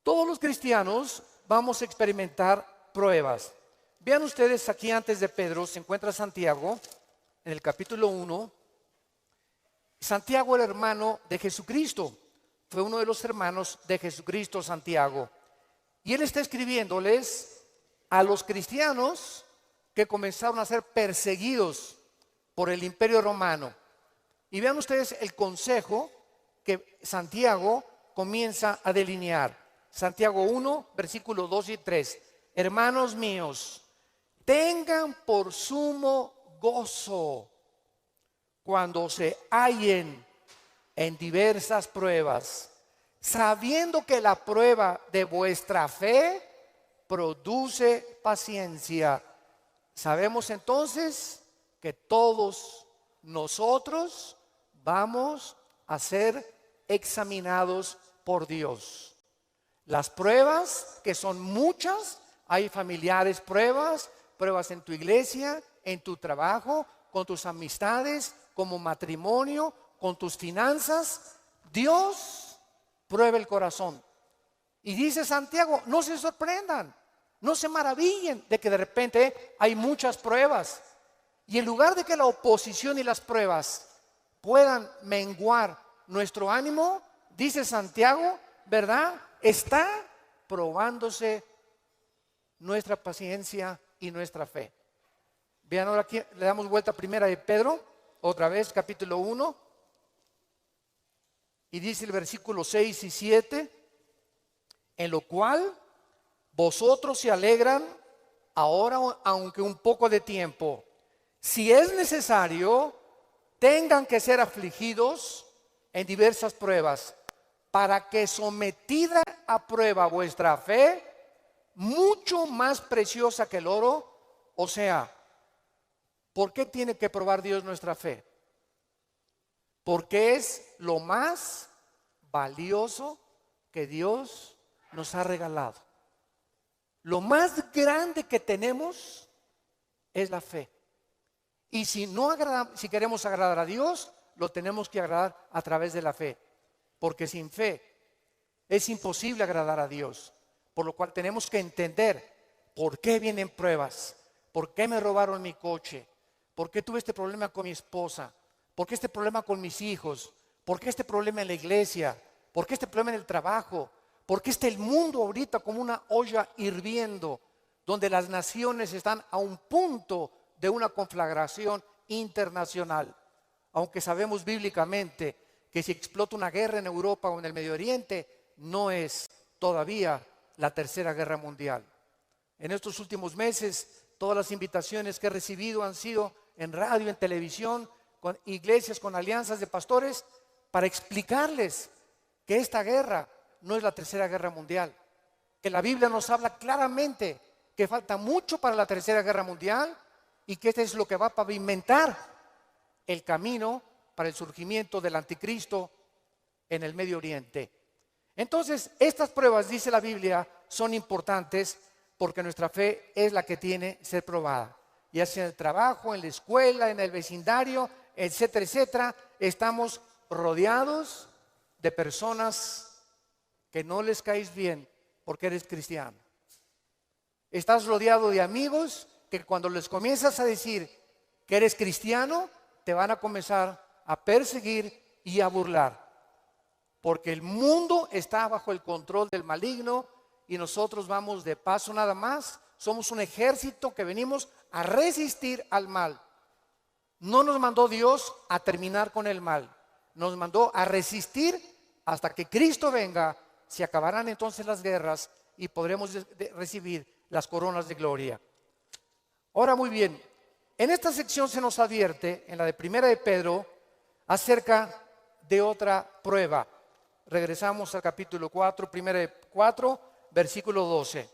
Todos los cristianos vamos a experimentar pruebas. Vean ustedes aquí antes de Pedro se encuentra Santiago en el capítulo 1. Santiago era hermano de Jesucristo. Fue uno de los hermanos de Jesucristo, Santiago. Y él está escribiéndoles a los cristianos que comenzaron a ser perseguidos por el Imperio Romano. Y vean ustedes el consejo que Santiago comienza a delinear. Santiago 1, versículos 2 y 3. Hermanos míos, tengan por sumo gozo cuando se hallen en diversas pruebas, sabiendo que la prueba de vuestra fe produce paciencia. Sabemos entonces que todos nosotros vamos a ser examinados por Dios. Las pruebas, que son muchas, hay familiares pruebas en tu iglesia, en tu trabajo, con tus amistades, como matrimonio, con tus finanzas. Dios prueba el corazón. Y dice Santiago, no se sorprendan, no se maravillen de que de repente hay muchas pruebas. Y en lugar de que la oposición y las pruebas puedan menguar nuestro ánimo, dice Santiago, ¿verdad? Está probándose nuestra paciencia y nuestra fe. Vean ahora aquí, le damos vuelta a primera de Pedro, otra vez, capítulo 1. Y dice el versículo 6 y 7, en lo cual vosotros se alegran ahora, aunque un poco de tiempo. Si es necesario, tengan que ser afligidos en diversas pruebas, para que sometida a prueba vuestra fe, mucho más preciosa que el oro, o sea, ¿por qué tiene que probar Dios nuestra fe? Porque es lo más valioso que Dios nos ha regalado. Lo más grande que tenemos es la fe. Y si queremos agradar a Dios, lo tenemos que agradar a través de la fe. Porque sin fe es imposible agradar a Dios. Por lo cual tenemos que entender por qué vienen pruebas, por qué me robaron mi coche, por qué tuve este problema con mi esposa, por qué este problema con mis hijos, por qué este problema en la iglesia, por qué este problema en el trabajo, por qué está el mundo ahorita como una olla hirviendo, donde las naciones están a un punto de una conflagración internacional. Aunque sabemos bíblicamente que si explota una guerra en Europa o en el Medio Oriente, no es todavía la tercera guerra mundial. En estos últimos meses, todas las invitaciones que he recibido han sido en radio, en televisión, con iglesias, con alianzas de pastores, para explicarles que esta guerra no es la tercera guerra mundial, que la Biblia nos habla claramente que falta mucho para la tercera guerra mundial y que este es lo que va a pavimentar el camino para el surgimiento del anticristo en el Medio Oriente. Entonces, estas pruebas, dice la Biblia, son importantes porque nuestra fe es la que tiene que ser probada. Ya sea en el trabajo, en la escuela, en el vecindario, etcétera, etcétera, estamos rodeados de personas que no les caes bien porque eres cristiano. Estás rodeado de amigos que cuando les comienzas a decir que eres cristiano, te van a comenzar a perseguir y a burlar. Porque el mundo está bajo el control del maligno y nosotros vamos de paso nada más. Somos un ejército que venimos a resistir al mal. No nos mandó Dios a terminar con el mal. Nos mandó a resistir hasta que Cristo venga. Se acabarán entonces las guerras y podremos recibir las coronas de gloria. Ahora muy bien, en esta sección se nos advierte, en la de primera de Pedro, acerca de otra prueba. Regresamos al capítulo 4, primera de 4, versículo 12.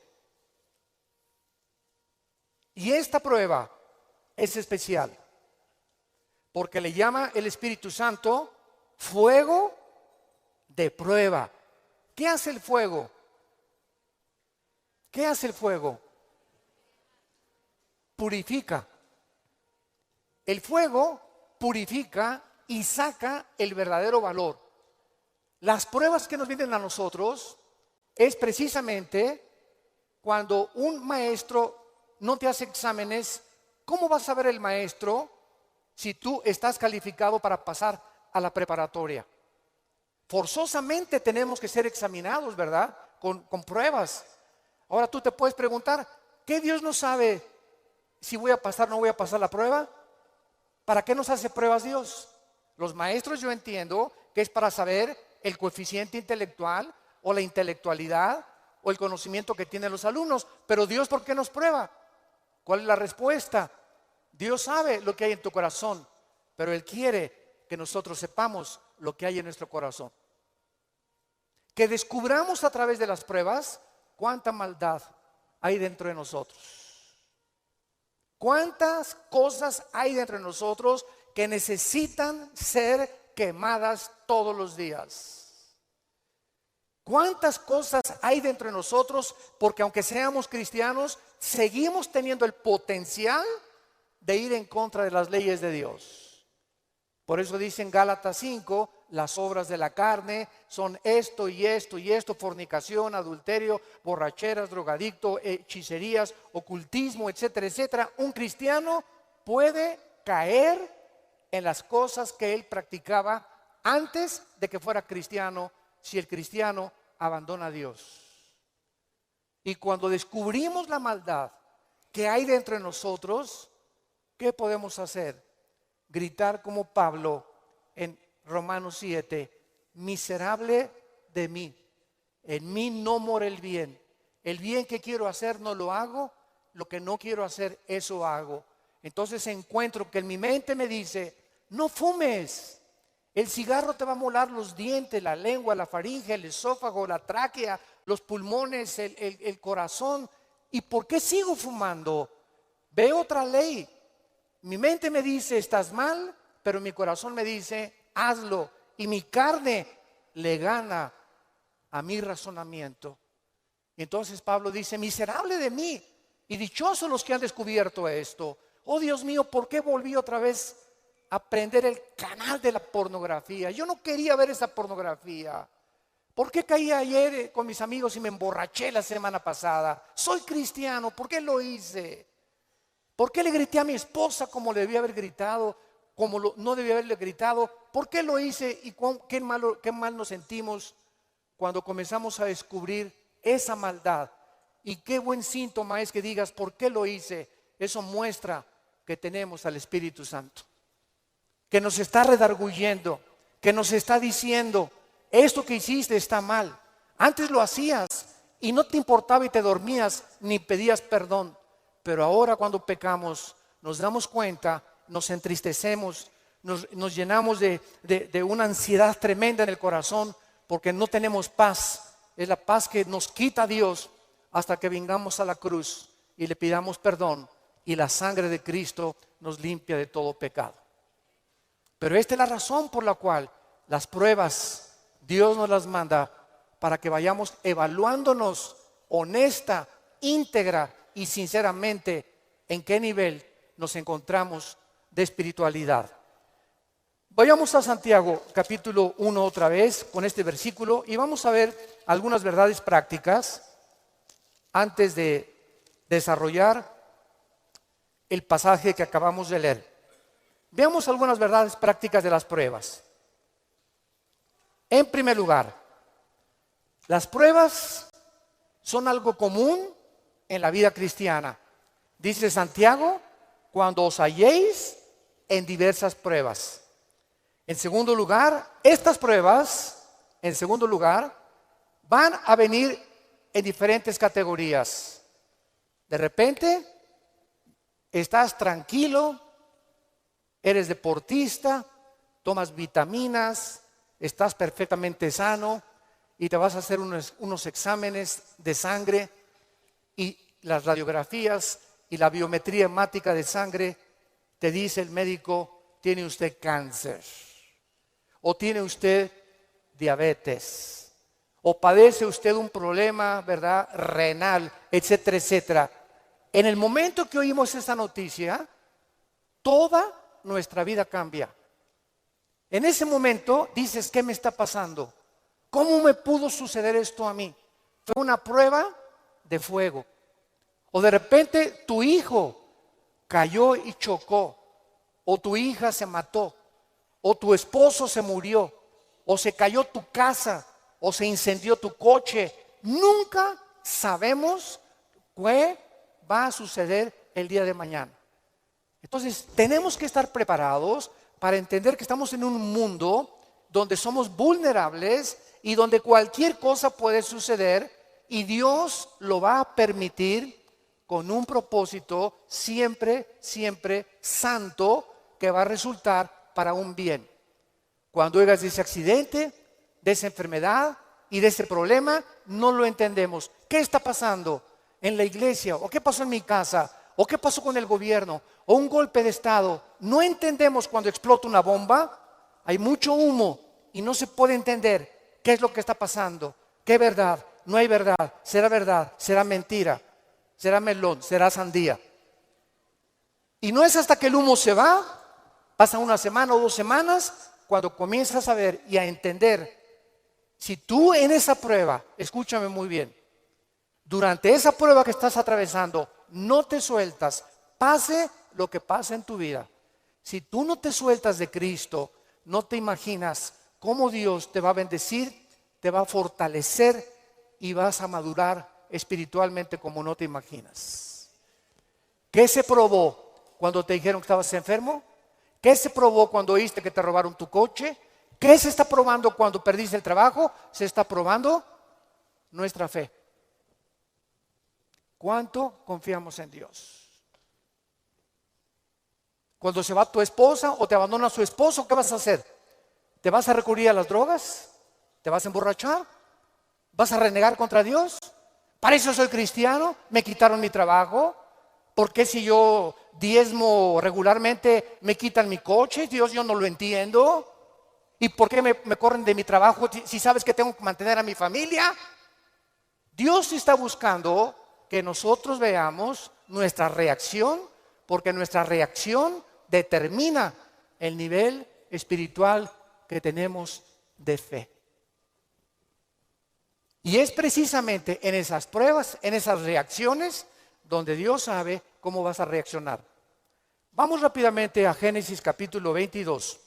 Y esta prueba es especial, porque le llama el Espíritu Santo fuego de prueba. ¿Qué hace el fuego? ¿Qué hace el fuego? Purifica. El fuego purifica y saca el verdadero valor. Las pruebas que nos vienen a nosotros es precisamente cuando un maestro no te hace exámenes. ¿Cómo va a saber el maestro si tú estás calificado para pasar a la preparatoria? Forzosamente tenemos que ser examinados, ¿verdad? Con pruebas. Ahora tú te puedes preguntar, ¿qué Dios no sabe si voy a pasar o no voy a pasar la prueba? ¿Para qué nos hace pruebas Dios? Los maestros, yo entiendo que es para saber el coeficiente intelectual o la intelectualidad o el conocimiento que tienen los alumnos. Pero Dios, ¿por qué nos prueba? ¿Cuál es la respuesta? Dios sabe lo que hay en tu corazón, pero Él quiere que nosotros sepamos lo que hay en nuestro corazón. Que descubramos a través de las pruebas cuánta maldad hay dentro de nosotros. ¿Cuántas cosas hay dentro de nosotros que necesitan ser quemadas todos los días? ¿Cuántas cosas hay dentro de nosotros? Porque aunque seamos cristianos, seguimos teniendo el potencial de ir en contra de las leyes de Dios. Por eso dice en Gálatas 5, las obras de la carne son esto y esto y esto: fornicación, adulterio, borracheras, drogadicto, hechicerías, ocultismo, etcétera, etcétera. Un cristiano puede caer en las cosas que él practicaba antes de que fuera cristiano, si el cristiano abandona a Dios. Y cuando descubrimos la maldad que hay dentro de nosotros, ¿qué podemos hacer? Gritar como Pablo en Romanos 7, miserable de mí, en mí no mora el bien que quiero hacer no lo hago, lo que no quiero hacer eso hago. Entonces encuentro que en mi mente me dice, no fumes, el cigarro te va a molar los dientes, la lengua, la faringe, el esófago, la tráquea, los pulmones, el corazón. ¿Y por qué sigo fumando? Veo otra ley. Mi mente me dice, estás mal, pero mi corazón me dice, hazlo. Y mi carne le gana a mi razonamiento. Y entonces Pablo dice, miserable de mí, y dichosos los que han descubierto esto. Oh Dios mío, ¿por qué volví otra vez a prender el canal de la pornografía? Yo no quería ver esa pornografía. ¿Por qué caí ayer con mis amigos y me emborraché la semana pasada? Soy cristiano, ¿por qué lo hice? ¿Por qué le grité a mi esposa como le debía haber gritado, no debía haberle gritado? ¿Por qué lo hice? Y qué mal nos sentimos cuando comenzamos a descubrir esa maldad. Y qué buen síntoma es que digas, ¿por qué lo hice? Eso muestra que tenemos al Espíritu Santo, que nos está redarguyendo, que nos está diciendo, esto que hiciste está mal. Antes lo hacías y no te importaba y te dormías ni pedías perdón. Pero ahora cuando pecamos nos damos cuenta, nos entristecemos, nos llenamos de una ansiedad tremenda en el corazón porque no tenemos paz. Es la paz que nos quita Dios hasta que vengamos a la cruz y le pidamos perdón y la sangre de Cristo nos limpia de todo pecado. Pero esta es la razón por la cual las pruebas Dios nos las manda, para que vayamos evaluándonos honesta, íntegra y sinceramente en qué nivel nos encontramos de espiritualidad. Vayamos a Santiago capítulo 1 otra vez con este versículo y vamos a ver algunas verdades prácticas antes de desarrollar el pasaje que acabamos de leer. Veamos algunas verdades prácticas de las pruebas. En primer lugar, las pruebas son algo común en la vida cristiana. Dice Santiago, cuando os halléis en diversas pruebas. En segundo lugar, estas pruebas, en segundo lugar, van a venir en diferentes categorías. De repente, estás tranquilo, eres deportista, tomas vitaminas, estás perfectamente sano y te vas a hacer unos exámenes de sangre y las radiografías y la biometría hemática de sangre te dice el médico, tiene usted cáncer o tiene usted diabetes o padece usted un problema, ¿verdad?, renal, etcétera, etcétera. En el momento que oímos esa noticia, toda nuestra vida cambia. En ese momento dices, ¿qué me está pasando? ¿Cómo me pudo suceder esto a mí? Fue una prueba de fuego. O de repente tu hijo cayó y chocó, o tu hija se mató, o tu esposo se murió, o se cayó tu casa, o se incendió tu coche. Nunca sabemos qué va a suceder el día de mañana. Entonces tenemos que estar preparados para entender que estamos en un mundo donde somos vulnerables y donde cualquier cosa puede suceder, y Dios lo va a permitir con un propósito siempre, siempre santo, que va a resultar para un bien. Cuando oigas de ese accidente, de esa enfermedad y de ese problema, no lo entendemos. ¿Qué está pasando en la iglesia? ¿O qué pasó en mi casa? ¿O qué pasó con el gobierno? ¿O un golpe de estado? No entendemos cuando explota una bomba. Hay mucho humo y no se puede entender qué es lo que está pasando. ¿Qué verdad? No hay verdad. ¿Será mentira? ¿Será melón? ¿Será sandía? Y no es hasta que el humo se va, pasa una semana o 2 semanas, cuando comienzas a ver y a entender. Si tú en esa prueba, escúchame muy bien, durante esa prueba que estás atravesando, no te sueltas, pase lo que pase en tu vida. Si tú no te sueltas de Cristo, no te imaginas cómo Dios te va a bendecir, te va a fortalecer y vas a madurar espiritualmente como no te imaginas. ¿Qué se probó cuando te dijeron que estabas enfermo? ¿Qué se probó cuando oíste que te robaron tu coche? ¿Qué se está probando cuando perdiste el trabajo? Se está probando nuestra fe. ¿Cuánto confiamos en Dios? Cuando se va tu esposa o te abandona su esposo, ¿qué vas a hacer? ¿Te vas a recurrir a las drogas? ¿Te vas a emborrachar? ¿Vas a renegar contra Dios? ¿Para eso soy cristiano? ¿Me quitaron mi trabajo? ¿Por qué si yo diezmo regularmente me quitan mi coche? Dios, yo no lo entiendo. ¿Y por qué me corren de mi trabajo si sabes que tengo que mantener a mi familia? Dios está buscando que nosotros veamos nuestra reacción, porque nuestra reacción determina el nivel espiritual que tenemos de fe. Y es precisamente en esas pruebas, en esas reacciones, donde Dios sabe cómo vas a reaccionar. Vamos rápidamente a Génesis capítulo 22.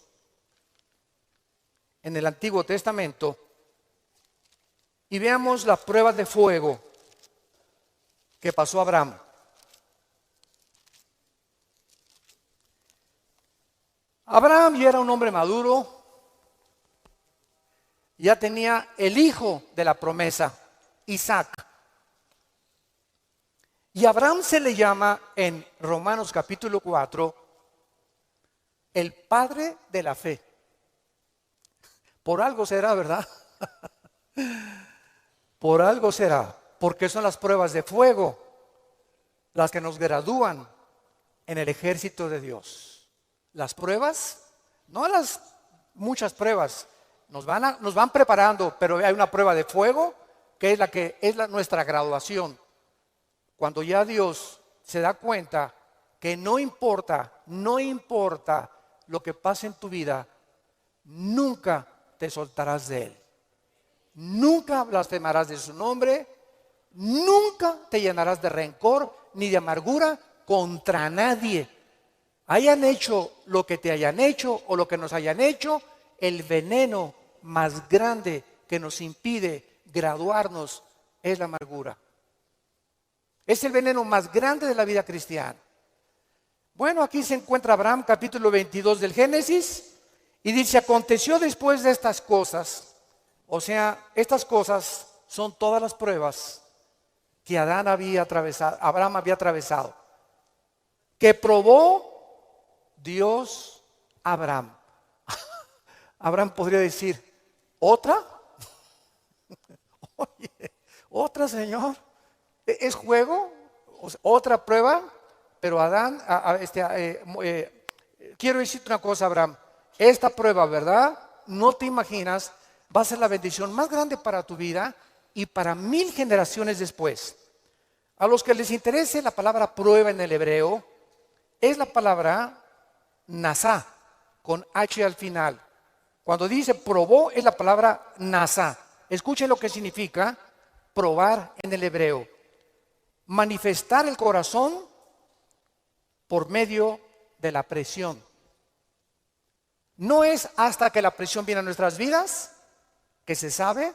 En el Antiguo Testamento, y veamos la prueba de fuego que pasó Abraham. Abraham ya era un hombre maduro, ya tenía el hijo de la promesa, Isaac. Y a Abraham se le llama en Romanos capítulo 4 el padre de la fe. Por algo será, ¿verdad? Por algo será, porque son las pruebas de fuego las que nos gradúan en el ejército de Dios. Las pruebas, no las muchas pruebas, nos van preparando, pero hay una prueba de fuego que es nuestra graduación. Cuando ya Dios se da cuenta que no importa lo que pase en tu vida, nunca te soltarás de Él. Nunca blasfemarás de su nombre, nunca te llenarás de rencor ni de amargura contra nadie. Hayan hecho lo que te hayan hecho o lo que nos hayan hecho, el veneno más grande que nos impide graduarnos es la amargura. Es el veneno más grande de la vida cristiana. Bueno, aquí se encuentra Abraham, capítulo 22 del Génesis, y dice: aconteció después de estas cosas, o sea, estas cosas son todas las pruebas que Abraham había atravesado, que probó Dios a Abraham. Abraham podría decir: ¿otra? Oye, ¿otra, Señor? ¿Es juego? ¿Otra prueba? Pero Adán, quiero decirte una cosa, Abraham. Esta prueba, ¿verdad? No te imaginas, va a ser la bendición más grande para tu vida y para 1000 generaciones después. A los que les interese la palabra prueba en el hebreo, es la palabra nasá, con H al final. Cuando dice probó, es la palabra nasá. Escuchen lo que significa. probar en el hebreo. Manifestar el corazón por medio de la presión. No es hasta que la presión viene a nuestras vidas que se sabe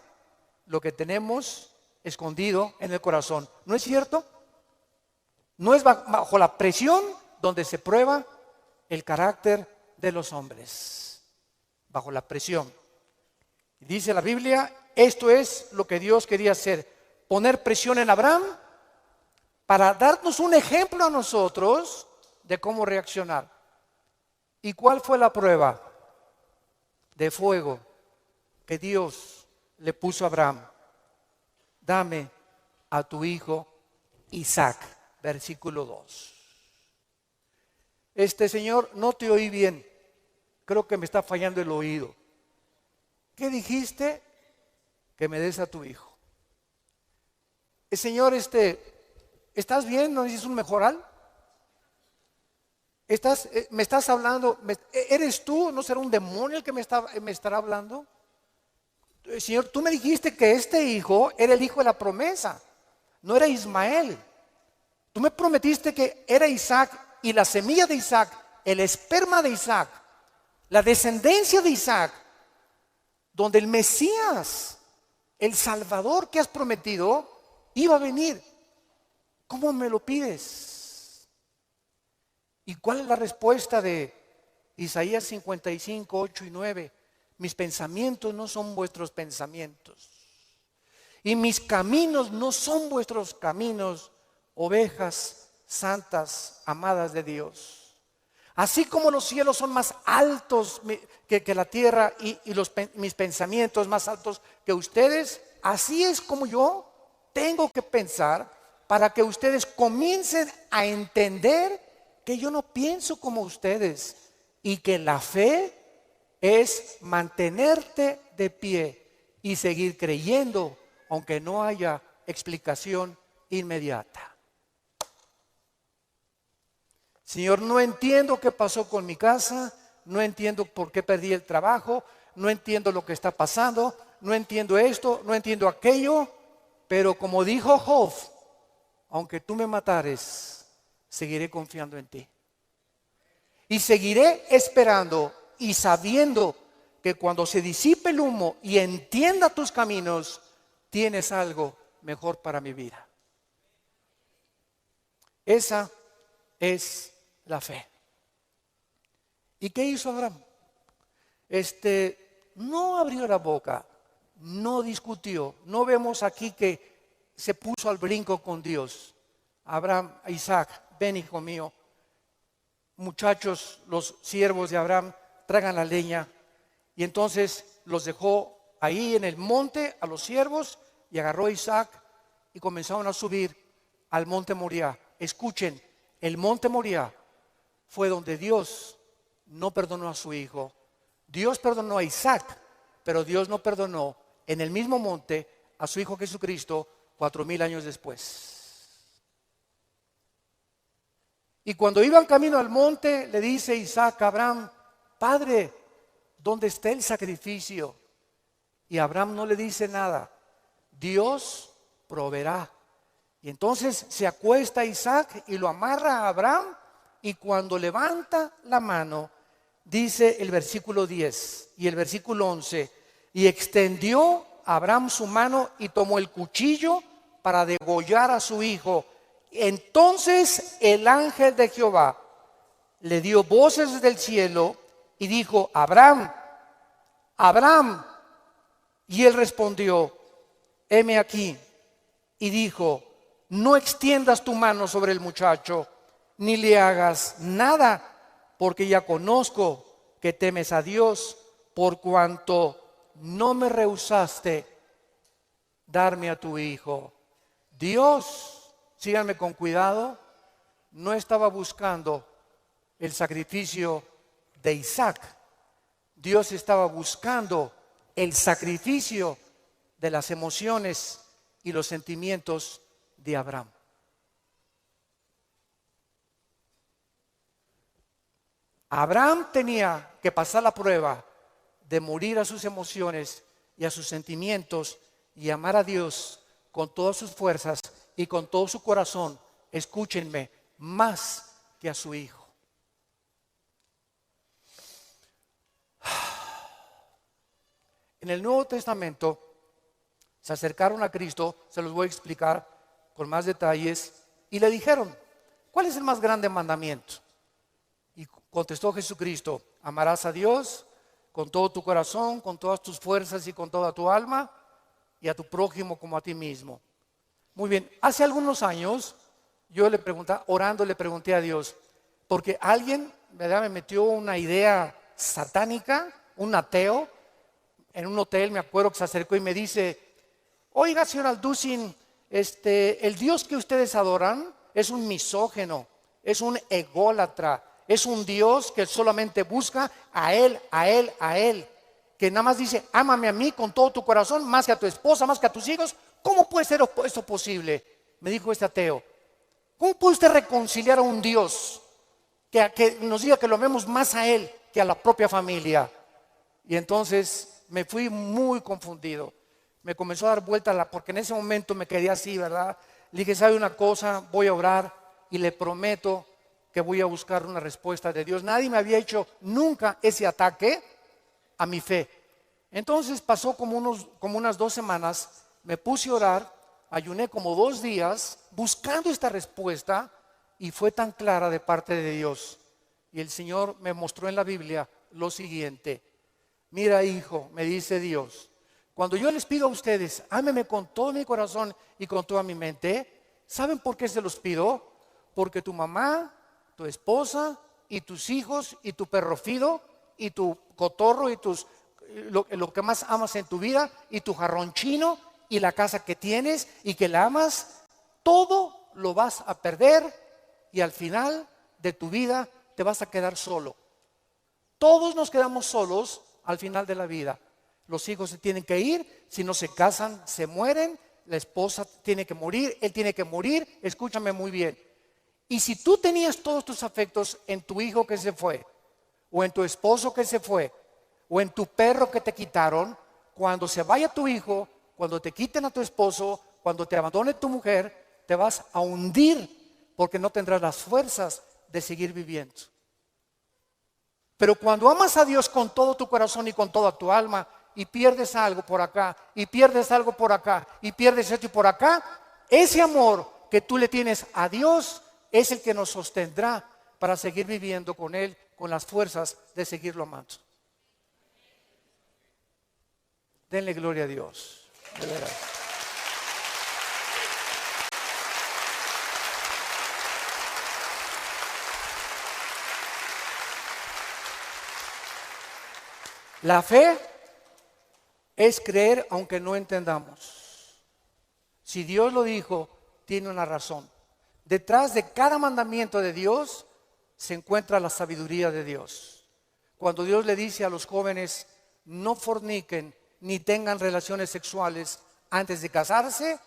lo que tenemos escondido en el corazón. ¿No es cierto? No es bajo la presión donde se prueba el carácter de los hombres. Bajo la presión. Dice la Biblia, esto es lo que Dios quería hacer, poner presión en Abraham para darnos un ejemplo a nosotros de cómo reaccionar. ¿Y cuál fue la prueba de fuego que Dios le puso a Abraham? Dame a tu hijo Isaac, versículo 2. Señor, no te oí bien, creo que me está fallando el oído. ¿Qué dijiste? Que me des a tu hijo. Señor, ¿estás bien? ¿No necesitas un mejoral? ¿Me estás hablando? ¿Eres tú? ¿No será un demonio el que me estará hablando? Señor, tú me dijiste que este hijo era el hijo de la promesa, no era Ismael. Tú me prometiste que era Isaac y la semilla de Isaac, el esperma de Isaac, la descendencia de Isaac, donde el Mesías, el Salvador que has prometido, iba a venir. ¿Cómo me lo pides? ¿Y cuál es la respuesta de Isaías 55, 8 y 9? Mis pensamientos no son vuestros pensamientos, y mis caminos no son vuestros caminos, ovejas santas, amadas de Dios. Así como los cielos son más altos que la tierra y mis pensamientos más altos que ustedes, así es como yo tengo que pensar para que ustedes comiencen a entender que yo no pienso como ustedes y que la fe es mantenerte de pie y seguir creyendo aunque no haya explicación inmediata. Señor, no entiendo qué pasó con mi casa, no entiendo por qué perdí el trabajo, no entiendo lo que está pasando, no entiendo esto, no entiendo aquello, pero como dijo Job, aunque tú me matares, seguiré confiando en ti. Y seguiré esperando y sabiendo que cuando se disipe el humo y entienda tus caminos, tienes algo mejor para mi vida. Esa es la fe. ¿Y qué hizo Abraham? No abrió la boca, no discutió. No vemos aquí que se puso al brinco con Dios. Abraham, Isaac, ven hijo mío. Muchachos, los siervos de Abraham, traigan la leña. Y entonces los dejó ahí en el monte a los siervos y agarró a Isaac y comenzaron a subir al monte Moriah. Escuchen, el monte Moriah fue donde Dios no perdonó a su hijo. Dios perdonó a Isaac, pero Dios no perdonó en el mismo monte a su hijo Jesucristo 4000 años después. Y cuando iban camino al monte, le dice Isaac a Abraham: Padre, ¿dónde está el sacrificio? Y Abraham no le dice nada. Dios proveerá. Y entonces se acuesta Isaac y lo amarra a Abraham, y cuando levanta la mano, dice el versículo 10 y el versículo 11, y extendió Abraham su mano y tomó el cuchillo para degollar a su hijo. Entonces el ángel de Jehová le dio voces del cielo y dijo: Abraham, Abraham. Y él respondió: heme aquí. Y dijo: no extiendas tu mano sobre el muchacho, ni le hagas nada, porque ya conozco que temes a Dios, por cuanto no me rehusaste darme a tu hijo. Dios, síganme con cuidado, no estaba buscando el sacrificio de Isaac. Dios estaba buscando el sacrificio de las emociones y los sentimientos de Abraham. Abraham tenía que pasar la prueba de morir a sus emociones y a sus sentimientos y amar a Dios con todas sus fuerzas y con todo su corazón, escúchenme, más que a su hijo. En el Nuevo Testamento se acercaron a Cristo, se los voy a explicar con más detalles, y le dijeron, ¿cuál es el más grande mandamiento? Y contestó Jesucristo, amarás a Dios con todo tu corazón, con todas tus fuerzas y con toda tu alma, y a tu prójimo como a ti mismo. Muy bien, hace algunos años yo le preguntaba, orando le pregunté a Dios, porque alguien, ¿verdad?, me metió una idea satánica, un ateo, en un hotel, me acuerdo que se acercó y me dice, oiga, señor Alducin, el Dios que ustedes adoran es un misógeno, es un ególatra, es un Dios que solamente busca a Él, a Él, a Él, que nada más dice, ámame a mí con todo tu corazón, más que a tu esposa, más que a tus hijos. ¿Cómo puede ser esto posible? Me dijo este ateo. ¿Cómo puede usted reconciliar a un Dios que nos diga que lo amemos más a Él que a la propia familia? Y entonces me fui muy confundido. Me comenzó a dar vuelta porque en ese momento me quedé así, ¿verdad? Le dije, ¿sabe una cosa? Voy a orar y le prometo que voy a buscar una respuesta de Dios. Nadie me había hecho nunca ese ataque a mi fe. Entonces pasó como unas 2 semanas, me puse a orar, ayuné como 2 días buscando esta respuesta y fue tan clara de parte de Dios. Y el Señor me mostró en la Biblia lo siguiente. Mira, hijo, me dice Dios, cuando yo les pido a ustedes, ámeme con todo mi corazón y con toda mi mente, ¿saben por qué se los pido? Porque tu mamá, tu esposa y tus hijos y tu perro Fido y tu cotorro y lo que más amas en tu vida y tu jarrón chino y la casa que tienes y que la amas, todo lo vas a perder y al final de tu vida te vas a quedar solo. Todos nos quedamos solos al final de la vida. Los hijos se tienen que ir, si no se casan se mueren, la esposa tiene que morir, él tiene que morir, escúchame muy bien. Y si tú tenías todos tus afectos en tu hijo que se fue, o en tu esposo que se fue, o en tu perro que te quitaron, cuando se vaya tu hijo, cuando te quiten a tu esposo, cuando te abandone tu mujer, te vas a hundir porque no tendrás las fuerzas de seguir viviendo. Pero cuando amas a Dios con todo tu corazón y con toda tu alma y pierdes algo por acá y pierdes algo por acá y pierdes esto y por acá, ese amor que tú le tienes a Dios es el que nos sostendrá para seguir viviendo con Él, con las fuerzas de seguirlo amando. Denle gloria a Dios, de veras. La fe es creer aunque no entendamos. Si Dios lo dijo, tiene una razón. Detrás de cada mandamiento de Dios se encuentra la sabiduría de Dios. Cuando Dios le dice a los jóvenes, no forniquen ni tengan relaciones sexuales antes de casarse,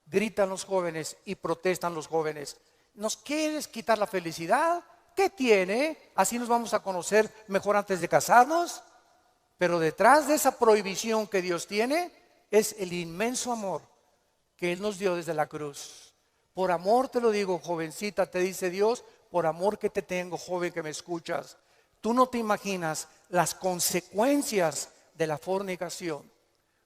gritan los jóvenes y protestan los jóvenes. ¿Nos quieres quitar la felicidad? ¿Qué tiene? ¿Así nos vamos a conocer mejor antes de casarnos? Pero detrás de esa prohibición que Dios tiene es el inmenso amor que Él nos dio desde la cruz. Por amor te lo digo, jovencita, te dice Dios, por amor que te tengo, joven que me escuchas. Tú no te imaginas las consecuencias de la fornicación.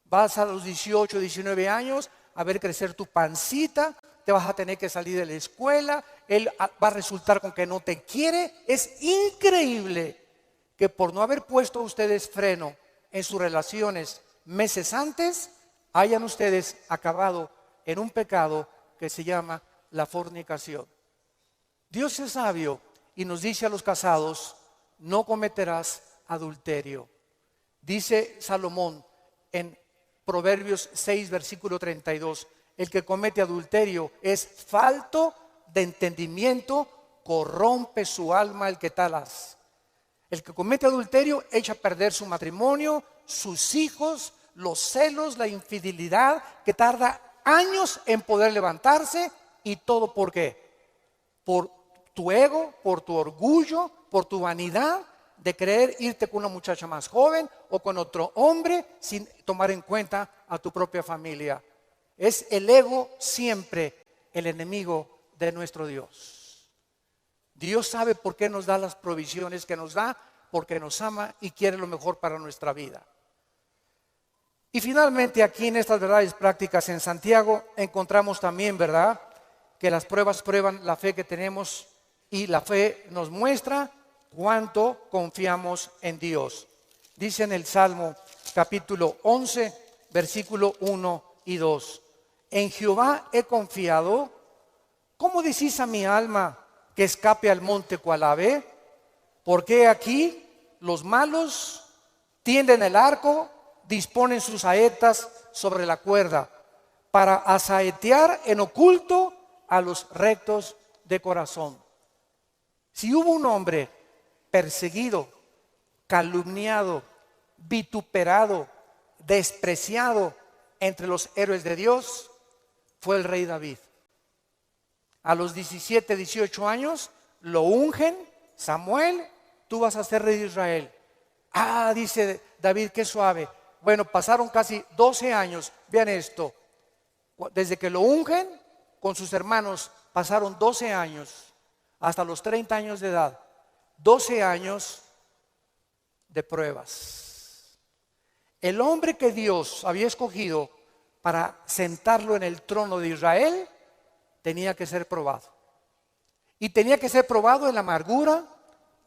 Vas a los 18, 19 años a ver crecer tu pancita, te vas a tener que salir de la escuela, él va a resultar con que no te quiere. Es increíble que por no haber puesto ustedes freno en sus relaciones meses antes, hayan ustedes acabado en un pecado que se llama la fornicación. Dios es sabio y nos dice a los casados, no cometerás adulterio. Dice Salomón en Proverbios 6, versículo 32, el que comete adulterio es falto de entendimiento, corrompe su alma el que tal hace. El que comete adulterio echa a perder su matrimonio, sus hijos, los celos, la infidelidad, que tarda años en poder levantarse. ¿Y todo por qué? Por tu ego, por tu orgullo, por tu vanidad de querer irte con una muchacha más joven o con otro hombre sin tomar en cuenta a tu propia familia. Es el ego siempre el enemigo de nuestro Dios. Dios sabe por qué nos da las provisiones que nos da, porque nos ama y quiere lo mejor para nuestra vida. Y finalmente aquí en estas verdades prácticas en Santiago encontramos también, ¿verdad?, que las pruebas prueban la fe que tenemos y la fe nos muestra cuánto confiamos en Dios. Dice en el Salmo capítulo 11, versículo 1 y 2. En Jehová he confiado. ¿Cómo decís a mi alma que escape al monte cual ave? Porque aquí los malos tienden el arco, disponen sus saetas sobre la cuerda para asaetear en oculto a los rectos de corazón. Si hubo un hombre perseguido, calumniado, vituperado, despreciado entre los héroes de Dios, fue el rey David. A los 17, 18 años lo ungen: Samuel, tú vas a ser rey de Israel. Ah, dice David, qué suave. Bueno, pasaron casi 12 años. Vean esto. Desde que lo ungen con sus hermanos, pasaron 12 años, hasta los 30 años de edad. 12 años de pruebas. El hombre que Dios había escogido para sentarlo en el trono de Israel tenía que ser probado. Y tenía que ser probado en la amargura,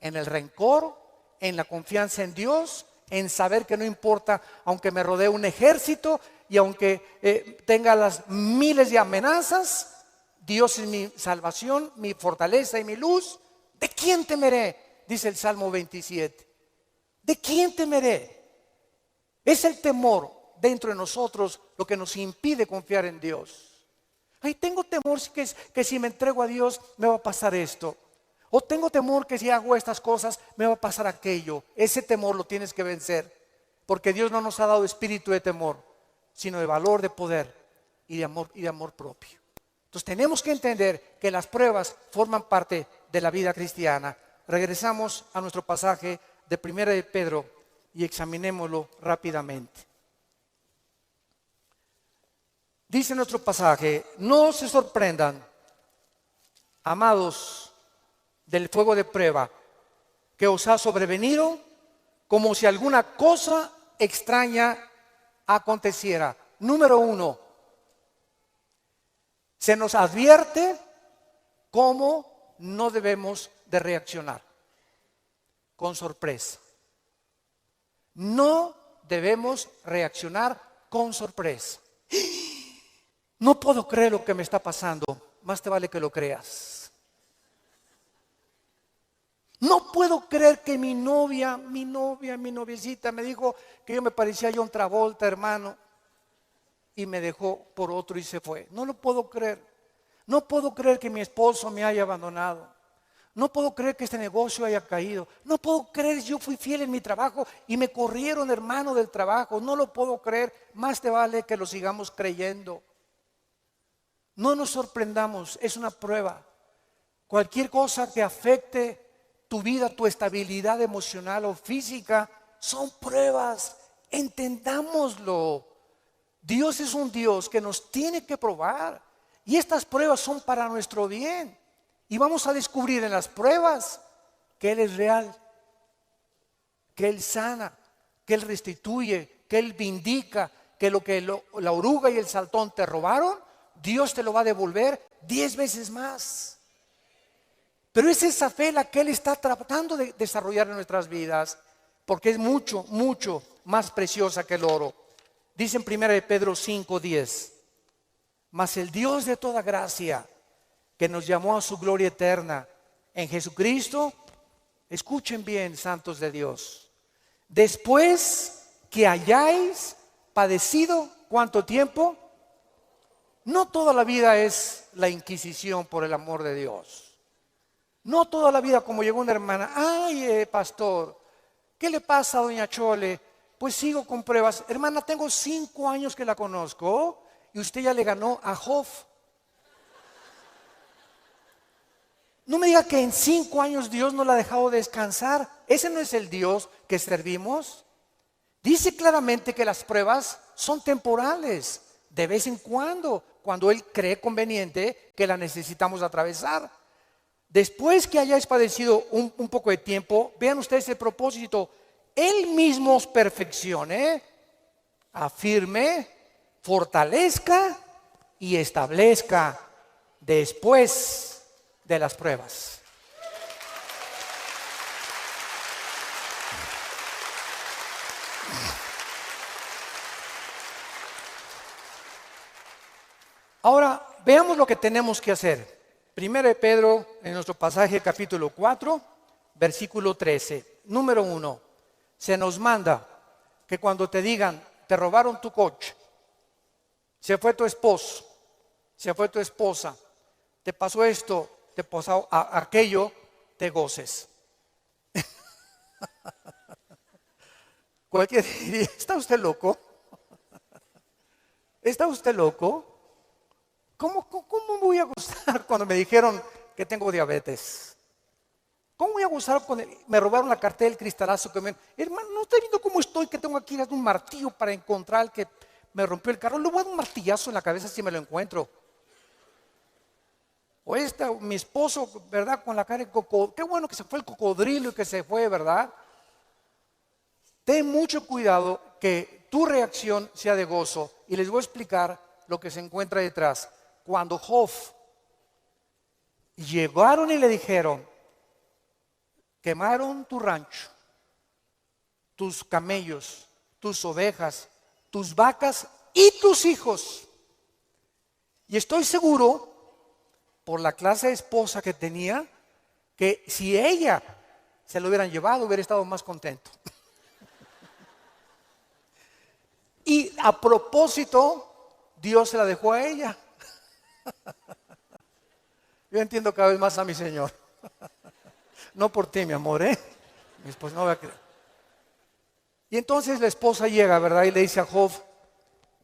en el rencor, en la confianza en Dios, en saber que no importa, aunque me rodee un ejército y aunque tenga las miles de amenazas, Dios es mi salvación, mi fortaleza y mi luz. ¿De quién temeré? Dice el Salmo 27. ¿De quién temeré? Es el temor dentro de nosotros lo que nos impide confiar en Dios. Ay, tengo temor que si me entrego a Dios me va a pasar esto. O tengo temor que si hago estas cosas me va a pasar aquello. Ese temor lo tienes que vencer, porque Dios no nos ha dado espíritu de temor, sino de valor, de poder y de amor propio. Entonces tenemos que entender que las pruebas forman parte de la vida cristiana. Regresamos a nuestro pasaje de 1 de Pedro y examinémoslo rápidamente. Dice nuestro pasaje: no se sorprendan, amados, del fuego de prueba que os ha sobrevenido, como si alguna cosa extraña aconteciera. Número 1, se nos advierte cómo no debemos de reaccionar: con sorpresa. No debemos reaccionar con sorpresa. No puedo creer lo que me está pasando. Más te vale que lo creas. No puedo creer que mi noviecita me dijo que yo me parecía a John Travolta, hermano, y me dejó por otro y se fue. No lo puedo creer. No puedo creer que mi esposo me haya abandonado. No puedo creer que este negocio haya caído. No puedo creer que yo fui fiel en mi trabajo y me corrieron, hermano, del trabajo. No lo puedo creer. Más te vale que lo sigamos creyendo. No nos sorprendamos, es una prueba. Cualquier cosa que afecte tu vida, tu estabilidad emocional o física, son pruebas. Entendámoslo. Dios es un Dios que nos tiene que probar. Y estas pruebas son para nuestro bien. Y vamos a descubrir en las pruebas que Él es real, que Él sana, que Él restituye, que Él vindica, que la oruga y el saltón te robaron, Dios te lo va a devolver 10 veces más. Pero es esa fe la que Él está tratando de desarrollar en nuestras vidas, porque es mucho, mucho más preciosa que el oro. Dice en 1 de Pedro 5:10: mas el Dios de toda gracia, que nos llamó a su gloria eterna en Jesucristo, escuchen bien, santos de Dios, después que hayáis padecido, ¿cuánto tiempo? No toda la vida es la Inquisición por el amor de Dios. No toda la vida como llegó una hermana: ay, pastor, ¿qué le pasa a doña Chole? Pues sigo con pruebas. Hermana, tengo 5 años que la conozco y usted ya le ganó a Job. No me diga que en 5 años Dios no la ha dejado descansar. Ese no es el Dios que servimos. Dice claramente que las pruebas son temporales. de vez en cuando Él cree conveniente que la necesitamos atravesar. Después que hayáis padecido un poco de tiempo, vean ustedes el propósito. Él mismo os perfeccione, afirme, fortalezca y establezca después de las pruebas. Ahora, veamos lo que tenemos que hacer. Primero de Pedro, en nuestro pasaje capítulo 4, versículo 13. Número 1, se nos manda que cuando te digan, te robaron tu coche, se fue tu esposo, se fue tu esposa, te pasó esto, te pasó aquello, te goces. Cualquiera diría, ¿está usted loco? ¿Está usted loco? ¿Cómo voy a gozar cuando me dijeron que tengo diabetes? ¿Cómo voy a gozar cuando me robaron la cartera del cristalazo que me... Hermano, ¿no está viendo cómo estoy? Que tengo aquí un martillo para encontrar al que me rompió el carro. Le voy a dar un martillazo en la cabeza si me lo encuentro. O mi esposo, ¿verdad? Con la cara de cocodrilo. Qué bueno que se fue el cocodrilo y que se fue, ¿verdad? Ten mucho cuidado que tu reacción sea de gozo. Y les voy a explicar lo que se encuentra detrás. Cuando Job llegaron y le dijeron, quemaron tu rancho, tus camellos, tus ovejas, tus vacas y tus hijos. Y estoy seguro, por la clase de esposa que tenía, que si ella se lo hubieran llevado, hubiera estado más contento. Y a propósito, Dios se la dejó a ella. Yo entiendo cada vez más a mi Señor. No por ti, mi amor, mi esposa no va a creer. Y entonces la esposa llega, ¿verdad? Y le dice a Job,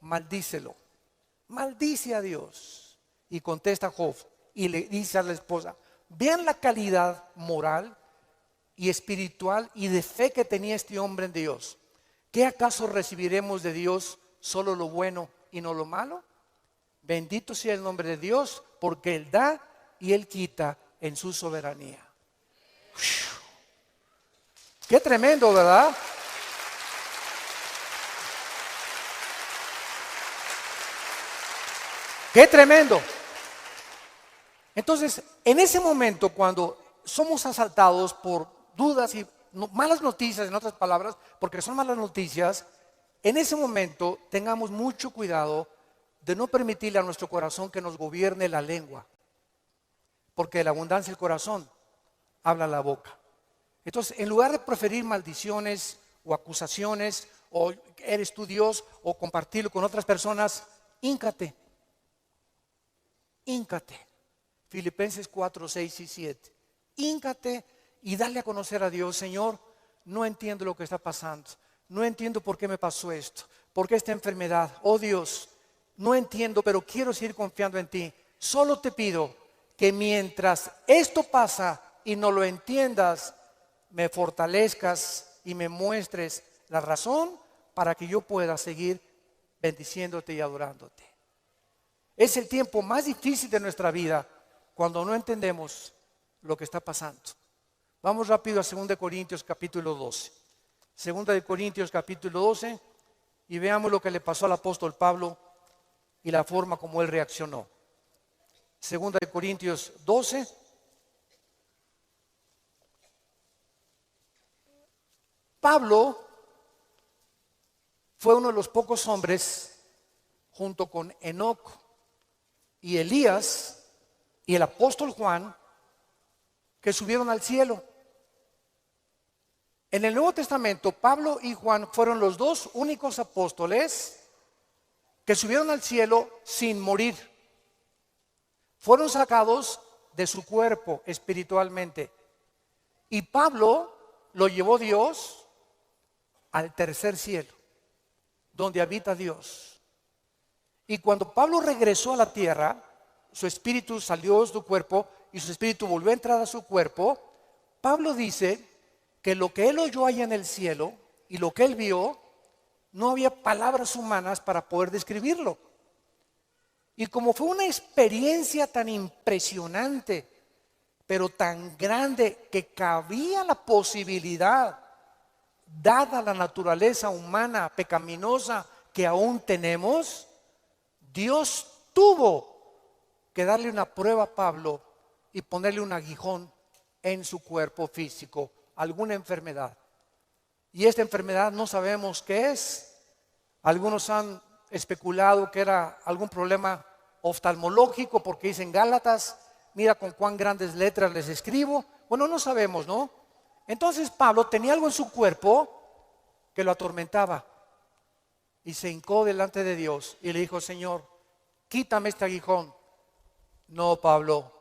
maldícelo, maldice a Dios. Y contesta Job y le dice a la esposa, vean la calidad moral y espiritual y de fe que tenía este hombre en Dios. ¿Qué acaso recibiremos de Dios solo lo bueno y no lo malo? Bendito sea el nombre de Dios, porque Él da y Él quita en su soberanía. Qué tremendo, ¿verdad? Qué tremendo. Entonces, en ese momento, cuando somos asaltados por dudas y malas noticias, en otras palabras, porque son malas noticias, en ese momento tengamos mucho cuidado de no permitirle a nuestro corazón que nos gobierne la lengua, porque de la abundancia del corazón habla la boca. Entonces, en lugar de preferir maldiciones o acusaciones, o eres tú Dios, o compartirlo con otras personas, híncate. Filipenses 4, 6 y 7. Híncate y dale a conocer a Dios. Señor, no entiendo lo que está pasando. No entiendo por qué me pasó esto. ¿Por qué esta enfermedad? Oh Dios, no entiendo, pero quiero seguir confiando en ti. Solo te pido que mientras esto pasa y no lo entiendas, me fortalezcas y me muestres la razón para que yo pueda seguir bendiciéndote y adorándote. Es el tiempo más difícil de nuestra vida cuando no entendemos lo que está pasando. Vamos rápido a 2 Corintios capítulo 12. 2 Corintios capítulo 12 y veamos lo que le pasó al apóstol Pablo y la forma como él reaccionó. 2 Corintios 12. Pablo fue uno de los pocos hombres, junto con Enoc y Elías y el apóstol Juan, que subieron al cielo. En el Nuevo Testamento, Pablo y Juan fueron los dos únicos apóstoles que subieron al cielo sin morir. Fueron sacados de su cuerpo espiritualmente. Y Pablo lo llevó Dios al tercer cielo, donde habita Dios. Y cuando Pablo regresó a la tierra, su espíritu salió de su cuerpo y su espíritu volvió a entrar a su cuerpo. Pablo dice que lo que él oyó allá en el cielo y lo que él vio, no había palabras humanas para poder describirlo. Y como fue una experiencia tan impresionante, pero tan grande que cabía la posibilidad, dada la naturaleza humana pecaminosa que aún tenemos, Dios tuvo que darle una prueba a Pablo y ponerle un aguijón en su cuerpo físico, alguna enfermedad. Y esta enfermedad no sabemos qué es. Algunos han especulado que era algún problema oftalmológico, porque dicen Gálatas, mira con cuán grandes letras les escribo. Bueno, no sabemos, ¿no? Entonces Pablo tenía algo en su cuerpo que lo atormentaba y se hincó delante de Dios y le dijo: Señor, quítame este aguijón. No, Pablo.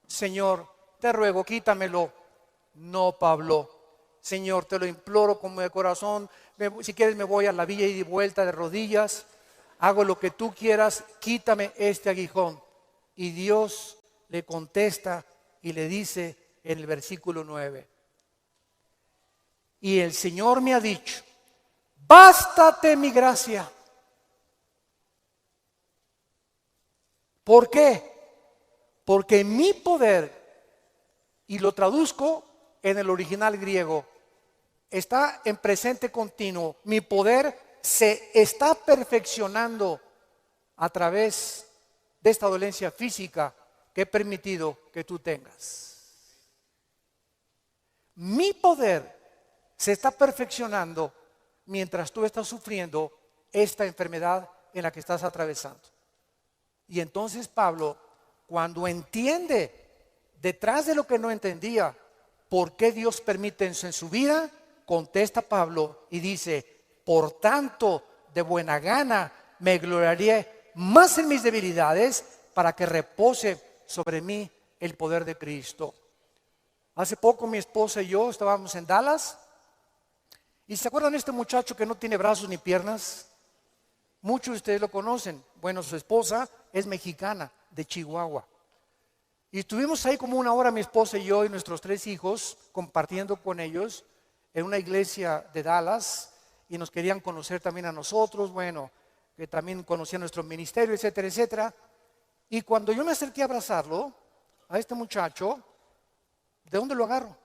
Señor, te ruego, quítamelo. No, Pablo. Señor, te lo imploro con mi corazón. Si quieres me voy a la villa y de vuelta de rodillas. Hago lo que tú quieras, quítame este aguijón. Y Dios le contesta y le dice en el versículo 9: y el Señor me ha dicho, bástate mi gracia. ¿Por qué? Porque mi poder, y lo traduzco en el original griego, está en presente continuo. Mi poder se está perfeccionando a través de esta dolencia física que he permitido que tú tengas. Mi poder se está perfeccionando mientras tú estás sufriendo esta enfermedad en la que estás atravesando. Y entonces Pablo, cuando entiende detrás de lo que no entendía, por qué Dios permite eso en su vida, contesta Pablo y dice: por tanto, de buena gana me gloriaré más en mis debilidades, para que repose sobre mí el poder de Cristo. Hace poco mi esposa y yo estábamos en Dallas. ¿Y se acuerdan de este muchacho que no tiene brazos ni piernas? Muchos de ustedes lo conocen. Bueno, su esposa es mexicana, de Chihuahua. Y estuvimos ahí como una hora, mi esposa y yo y nuestros 3 hijos, compartiendo con ellos en una iglesia de Dallas. Y nos querían conocer también a nosotros, bueno, que también conocían nuestro ministerio, etcétera, etcétera. Y cuando yo me acerqué a abrazarlo, a este muchacho, ¿de dónde lo agarro?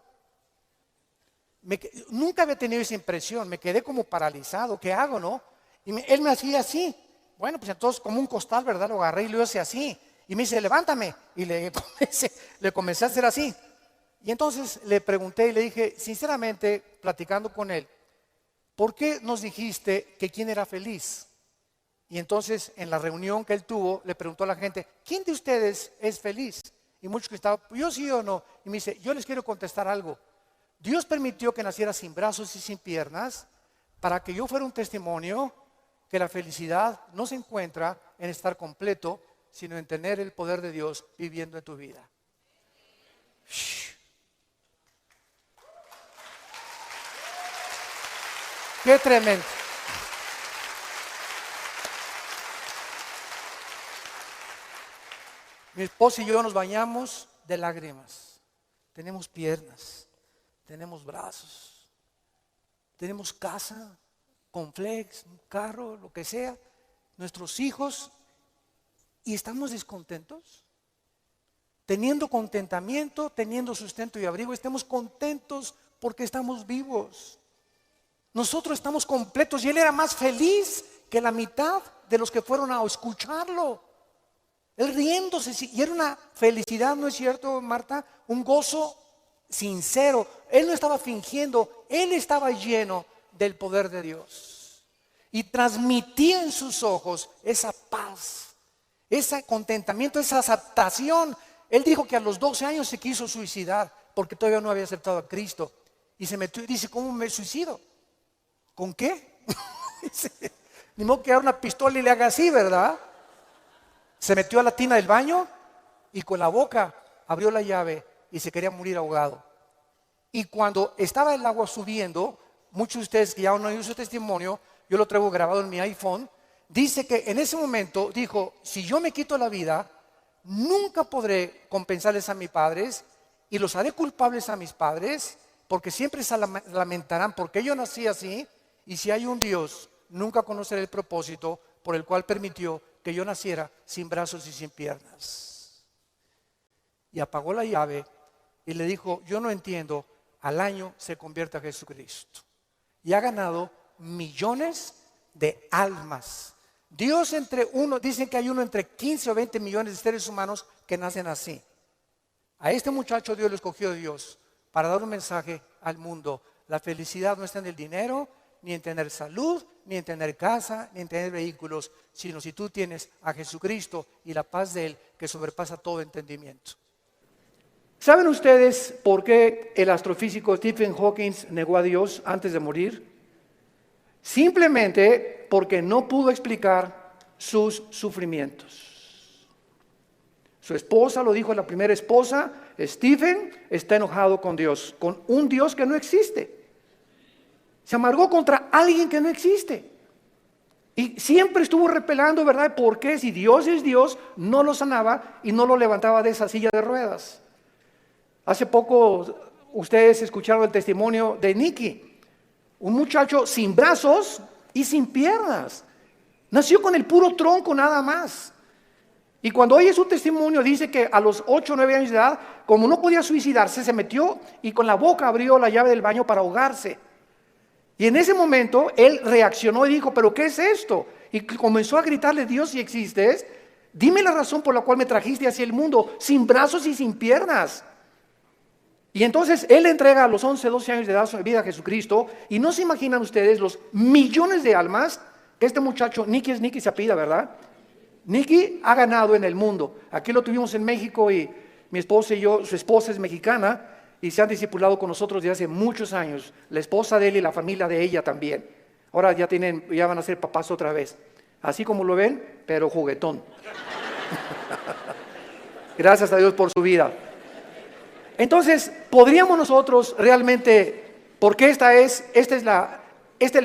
Nunca había tenido esa impresión, me quedé como paralizado. ¿Qué hago, no? Y él me hacía así. Bueno, pues entonces como un costal, ¿verdad? Lo agarré y lo hice así. Y me dice: levántame. Y le comencé a hacer así. Y entonces le pregunté y le dije, sinceramente, platicando con él, ¿por qué nos dijiste que quién era feliz? Y entonces en la reunión que él tuvo, le preguntó a la gente: ¿quién de ustedes es feliz? Y muchos que estaban: yo sí o no. Y me dice: yo les quiero contestar algo. Dios permitió que naciera sin brazos y sin piernas para que yo fuera un testimonio que la felicidad no se encuentra en estar completo, sino en tener el poder de Dios viviendo en tu vida. Shh. ¡Qué tremendo! Mi esposa y yo nos bañamos de lágrimas. Tenemos piernas, tenemos brazos, tenemos casa, complex, un carro, lo que sea, nuestros hijos, y estamos descontentos. Teniendo contentamiento, teniendo sustento y abrigo, estemos contentos porque estamos vivos. Nosotros estamos completos y él era más feliz que la mitad de los que fueron a escucharlo. Él riéndose, y era una felicidad, ¿no es cierto, Marta? Un gozo sincero. Él no estaba fingiendo, él estaba lleno del poder de Dios. Y transmitía en sus ojos esa paz, ese contentamiento, esa aceptación. Él dijo que a los 12 años se quiso suicidar porque todavía no había aceptado a Cristo. Y se metió y dice: ¿cómo me suicido? ¿Con qué? Ni modo que agarre una pistola y le haga así, ¿verdad? Se metió a la tina del baño y con la boca abrió la llave y se quería morir ahogado. Y cuando estaba el agua subiendo, muchos de ustedes que ya no han oído su testimonio, yo lo traigo grabado en mi iPhone, dice que en ese momento dijo: si yo me quito la vida, nunca podré compensarles a mis padres y los haré culpables a mis padres, porque siempre se lamentarán porque yo nací así, y si hay un Dios, nunca conoceré el propósito por el cual permitió que yo naciera sin brazos y sin piernas. Y apagó la llave y le dijo, yo no entiendo, al año se convierte a Jesucristo. Y ha ganado millones de almas. Dios dicen que hay uno entre 15 o 20 millones de seres humanos que nacen así. A este muchacho Dios lo escogió Dios para dar un mensaje al mundo. La felicidad no está en el dinero, ni en tener salud, ni en tener casa, ni en tener vehículos, sino si tú tienes a Jesucristo y la paz de Él que sobrepasa todo entendimiento. ¿Saben ustedes por qué el astrofísico Stephen Hawking negó a Dios antes de morir? Simplemente porque no pudo explicar sus sufrimientos. Su esposa lo dijo, la primera esposa, Stephen está enojado con Dios, con un Dios que no existe. Se amargó contra alguien que no existe. Y siempre estuvo repelando, ¿verdad? ¿Por qué? Si Dios es Dios, no lo sanaba y no lo levantaba de esa silla de ruedas. Hace poco ustedes escucharon el testimonio de Nicky, un muchacho sin brazos y sin piernas. Nació con el puro tronco nada más. Y cuando oye su testimonio dice que a los 8 o 9 años de edad, como no podía suicidarse, se metió y con la boca abrió la llave del baño para ahogarse. Y en ese momento él reaccionó y dijo, ¿pero qué es esto? Y comenzó a gritarle, Dios, si existes, dime la razón por la cual me trajiste hacia el mundo, sin brazos y sin piernas. Y entonces él entrega a los 11, 12 años de edad su vida a Jesucristo. Y no se imaginan ustedes los millones de almas que este muchacho, Nicky se apellida, ¿verdad? Nicky ha ganado en el mundo. Aquí lo tuvimos en México y mi esposa y yo, su esposa es mexicana y se han discipulado con nosotros desde hace muchos años. La esposa de él y la familia de ella también. Ahora ya van a ser papás otra vez. Así como lo ven, pero juguetón. Gracias a Dios por su vida. Entonces, podríamos nosotros realmente, porque esta es la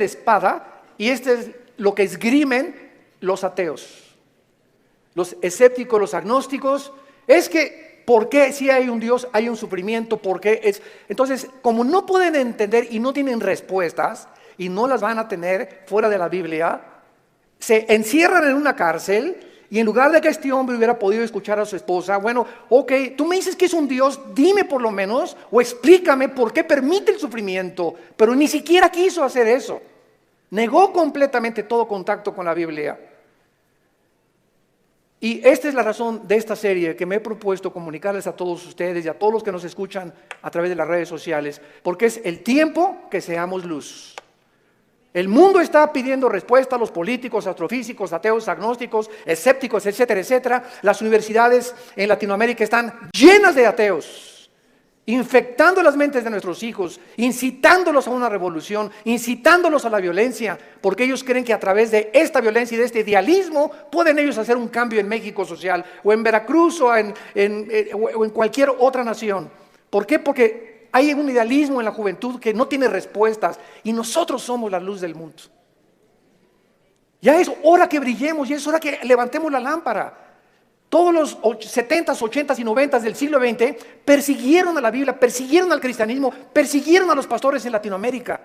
espada y este es lo que esgrimen los ateos, los escépticos, los agnósticos, es que, ¿por qué si hay un Dios, hay un sufrimiento? ¿Por qué es? Entonces, como no pueden entender y no tienen respuestas, y no las van a tener fuera de la Biblia, se encierran en una cárcel. Y en lugar de que este hombre hubiera podido escuchar a su esposa, bueno, ok, tú me dices que es un Dios, dime por lo menos, o explícame por qué permite el sufrimiento. Pero ni siquiera quiso hacer eso. Negó completamente todo contacto con la Biblia. Y esta es la razón de esta serie que me he propuesto comunicarles a todos ustedes y a todos los que nos escuchan a través de las redes sociales, porque es el tiempo que seamos luz. El mundo está pidiendo respuesta a los políticos, astrofísicos, ateos, agnósticos, escépticos, etcétera, etcétera. Las universidades en Latinoamérica están llenas de ateos, infectando las mentes de nuestros hijos, incitándolos a una revolución, incitándolos a la violencia, porque ellos creen que a través de esta violencia y de este idealismo pueden ellos hacer un cambio en México social, o en Veracruz, o en cualquier otra nación. ¿Por qué? Porque hay un idealismo en la juventud que no tiene respuestas y nosotros somos la luz del mundo. Ya es hora que brillemos, ya es hora que levantemos la lámpara. Todos los 70s, 80s y 90s del siglo XX persiguieron a la Biblia, persiguieron al cristianismo, persiguieron a los pastores en Latinoamérica.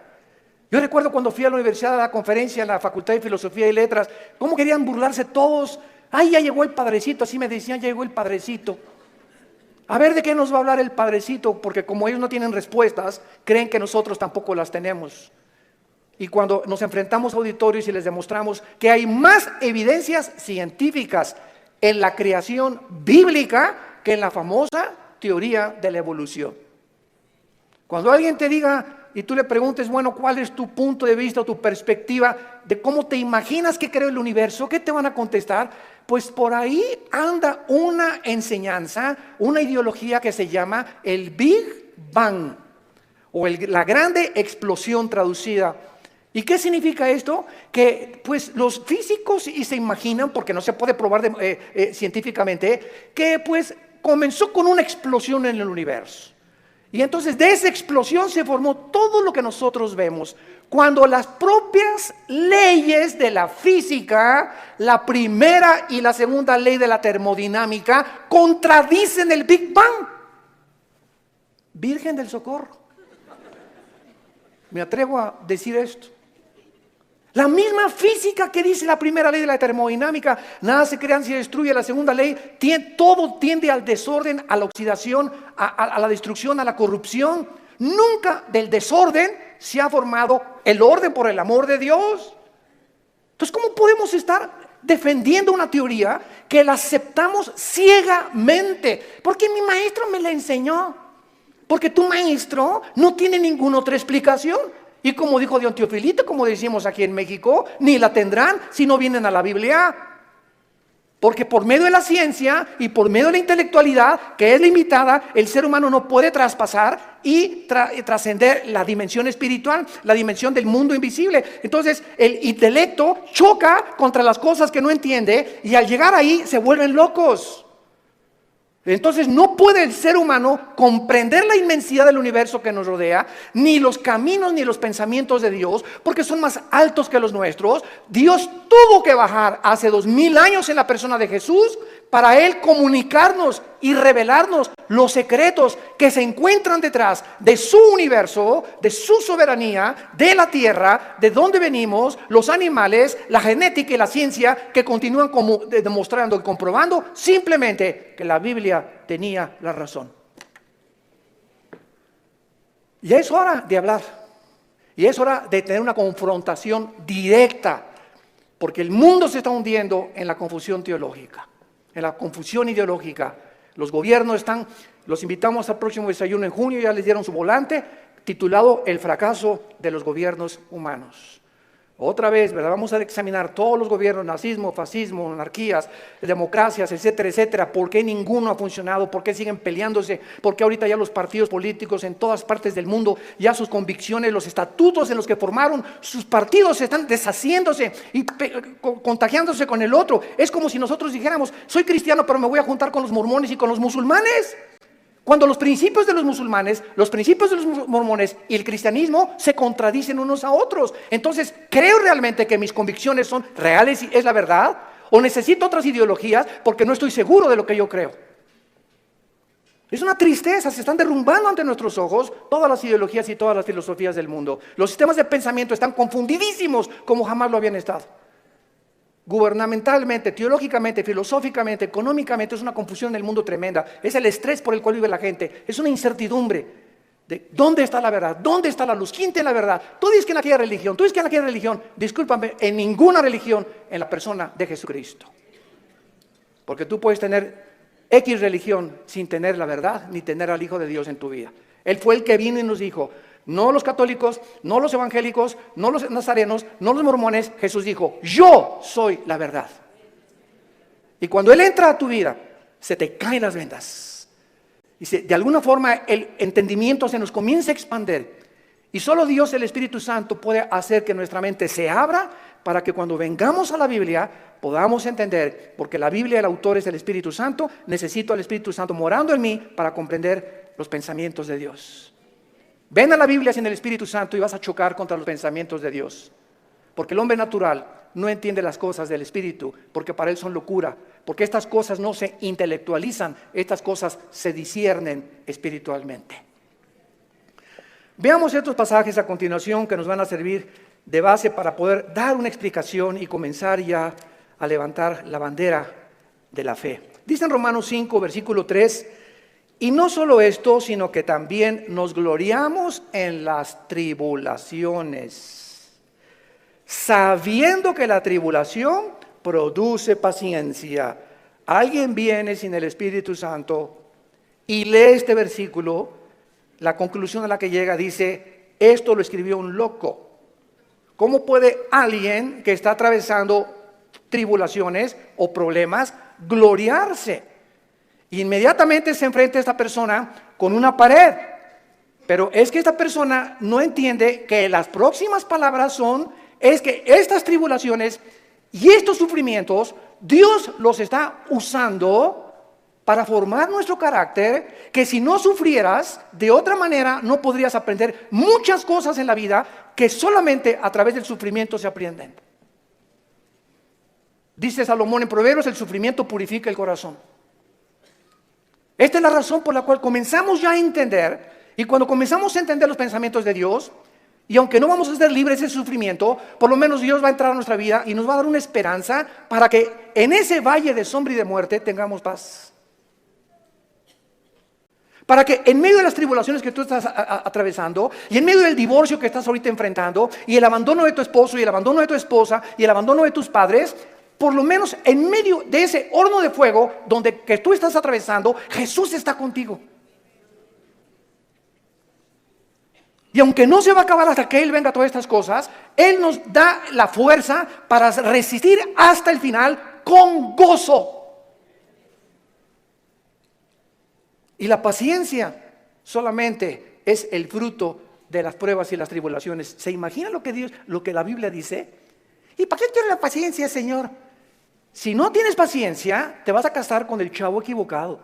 Yo recuerdo cuando fui a la universidad a la conferencia en la Facultad de Filosofía y Letras, cómo querían burlarse todos. Ay, ya llegó el padrecito, así me decían, ya llegó el padrecito. A ver de qué nos va a hablar el padrecito, porque como ellos no tienen respuestas, creen que nosotros tampoco las tenemos. Y cuando nos enfrentamos a auditorios y les demostramos que hay más evidencias científicas en la creación bíblica que en la famosa teoría de la evolución. Cuando alguien te diga y tú le preguntes, bueno, ¿cuál es tu punto de vista o tu perspectiva de cómo te imaginas que creó el universo? ¿Qué te van a contestar? Pues por ahí anda una enseñanza, una ideología que se llama el Big Bang o la grande explosión traducida. ¿Y qué significa esto? Que pues los físicos y se imaginan, porque no se puede probar científicamente, que pues comenzó con una explosión en el universo. Y entonces de esa explosión se formó todo lo que nosotros vemos. Cuando las propias leyes de la física, la primera y la segunda ley de la termodinámica, contradicen el Big Bang. Virgen del Socorro. Me atrevo a decir esto. La misma física que dice la primera ley de la termodinámica, nada se crea ni se destruye. La segunda ley, todo tiende al desorden, a la oxidación, a la destrucción, a la corrupción. Nunca del desorden se ha formado el orden por el amor de Dios. Entonces, ¿cómo podemos estar defendiendo una teoría que la aceptamos ciegamente? Porque mi maestro me la enseñó. Porque tu maestro no tiene ninguna otra explicación. Y como dijo Dion Teofilito, como decimos aquí en México, ni la tendrán si no vienen a la Biblia. Porque por medio de la ciencia y por medio de la intelectualidad, que es limitada, el ser humano no puede traspasar y trascender la dimensión espiritual, la dimensión del mundo invisible. Entonces el intelecto choca contra las cosas que no entiende y al llegar ahí se vuelven locos. Entonces no puede el ser humano comprender la inmensidad del universo que nos rodea, ni los caminos ni los pensamientos de Dios, porque son más altos que los nuestros. Dios tuvo que bajar hace 2000 años en la persona de Jesús para Él comunicarnos y revelarnos los secretos que se encuentran detrás de su universo, de su soberanía, de la tierra, de dónde venimos, los animales, la genética y la ciencia que continúan demostrando y comprobando simplemente que la Biblia tenía la razón. Y es hora de hablar, y es hora de tener una confrontación directa, porque el mundo se está hundiendo en la confusión teológica, en la confusión ideológica. Los gobiernos los invitamos al próximo desayuno en junio, ya les dieron su volante titulado El fracaso de los gobiernos humanos. Otra vez, ¿verdad? Vamos a examinar todos los gobiernos, nazismo, fascismo, monarquías, democracias, etcétera, etcétera. ¿Por qué ninguno ha funcionado? ¿Por qué siguen peleándose? ¿Por qué ahorita ya los partidos políticos en todas partes del mundo, ya sus convicciones, los estatutos en los que formaron sus partidos están deshaciéndose y contagiándose con el otro? Es como si nosotros dijéramos, soy cristiano pero me voy a juntar con los mormones y con los musulmanes. Cuando los principios de los musulmanes, los principios de los mormones y el cristianismo se contradicen unos a otros. Entonces, ¿creo realmente que mis convicciones son reales y es la verdad? ¿O necesito otras ideologías porque no estoy seguro de lo que yo creo? Es una tristeza, se están derrumbando ante nuestros ojos todas las ideologías y todas las filosofías del mundo. Los sistemas de pensamiento están confundidísimos como jamás lo habían estado. Gubernamentalmente, teológicamente, filosóficamente, económicamente, es una confusión en el mundo tremenda. Es el estrés por el cual vive la gente. Es una incertidumbre de dónde está la verdad, dónde está la luz, quién tiene la verdad. Tú dices que en aquella religión, tú dices que en aquella religión. Discúlpame, en ninguna religión, en la persona de Jesucristo. Porque tú puedes tener X religión sin tener la verdad, ni tener al Hijo de Dios en tu vida. Él fue el que vino y nos dijo, no los católicos, no los evangélicos, no los nazarenos, no los mormones. Jesús dijo, yo soy la verdad. Y cuando Él entra a tu vida, se te caen las vendas. Y de alguna forma el entendimiento se nos comienza a expandir. Y solo Dios, el Espíritu Santo, puede hacer que nuestra mente se abra para que cuando vengamos a la Biblia podamos entender, porque la Biblia, el autor es el Espíritu Santo, necesito al Espíritu Santo morando en mí para comprender los pensamientos de Dios. Ven a la Biblia sin el Espíritu Santo y vas a chocar contra los pensamientos de Dios. Porque el hombre natural no entiende las cosas del Espíritu, porque para él son locura. Porque estas cosas no se intelectualizan, estas cosas se disciernen espiritualmente. Veamos estos pasajes a continuación que nos van a servir de base para poder dar una explicación y comenzar ya a levantar la bandera de la fe. Dice en Romanos 5, versículo 3, y no solo esto, sino que también nos gloriamos en las tribulaciones, sabiendo que la tribulación produce paciencia. Alguien viene sin el Espíritu Santo y lee este versículo, la conclusión a la que llega dice, esto lo escribió un loco. ¿Cómo puede alguien que está atravesando tribulaciones o problemas gloriarse? Inmediatamente se enfrenta a esta persona con una pared. Pero es que esta persona no entiende que las próximas palabras es que estas tribulaciones y estos sufrimientos, Dios los está usando para formar nuestro carácter, que si no sufrieras, de otra manera no podrías aprender muchas cosas en la vida que solamente a través del sufrimiento se aprenden. Dice Salomón en Proverbios, el sufrimiento purifica el corazón. Esta es la razón por la cual comenzamos ya a entender, y cuando comenzamos a entender los pensamientos de Dios, Y aunque no vamos a ser libres de sufrimiento, por lo menos Dios va a entrar a nuestra vida y nos va a dar una esperanza para que en ese valle de sombra y de muerte tengamos paz. Para que en medio de las tribulaciones que tú estás atravesando y en medio del divorcio que estás ahorita enfrentando y el abandono de tu esposo y el abandono de tu esposa y el abandono de tus padres, por lo menos en medio de ese horno de fuego donde que tú estás atravesando, Jesús está contigo. Y aunque no se va a acabar hasta que Él venga a todas estas cosas, Él nos da la fuerza para resistir hasta el final con gozo. Y la paciencia solamente es el fruto de las pruebas y las tribulaciones. ¿Se imagina lo que la Biblia dice? ¿Y para qué quiere la paciencia, Señor? Si no tienes paciencia, te vas a casar con el chavo equivocado.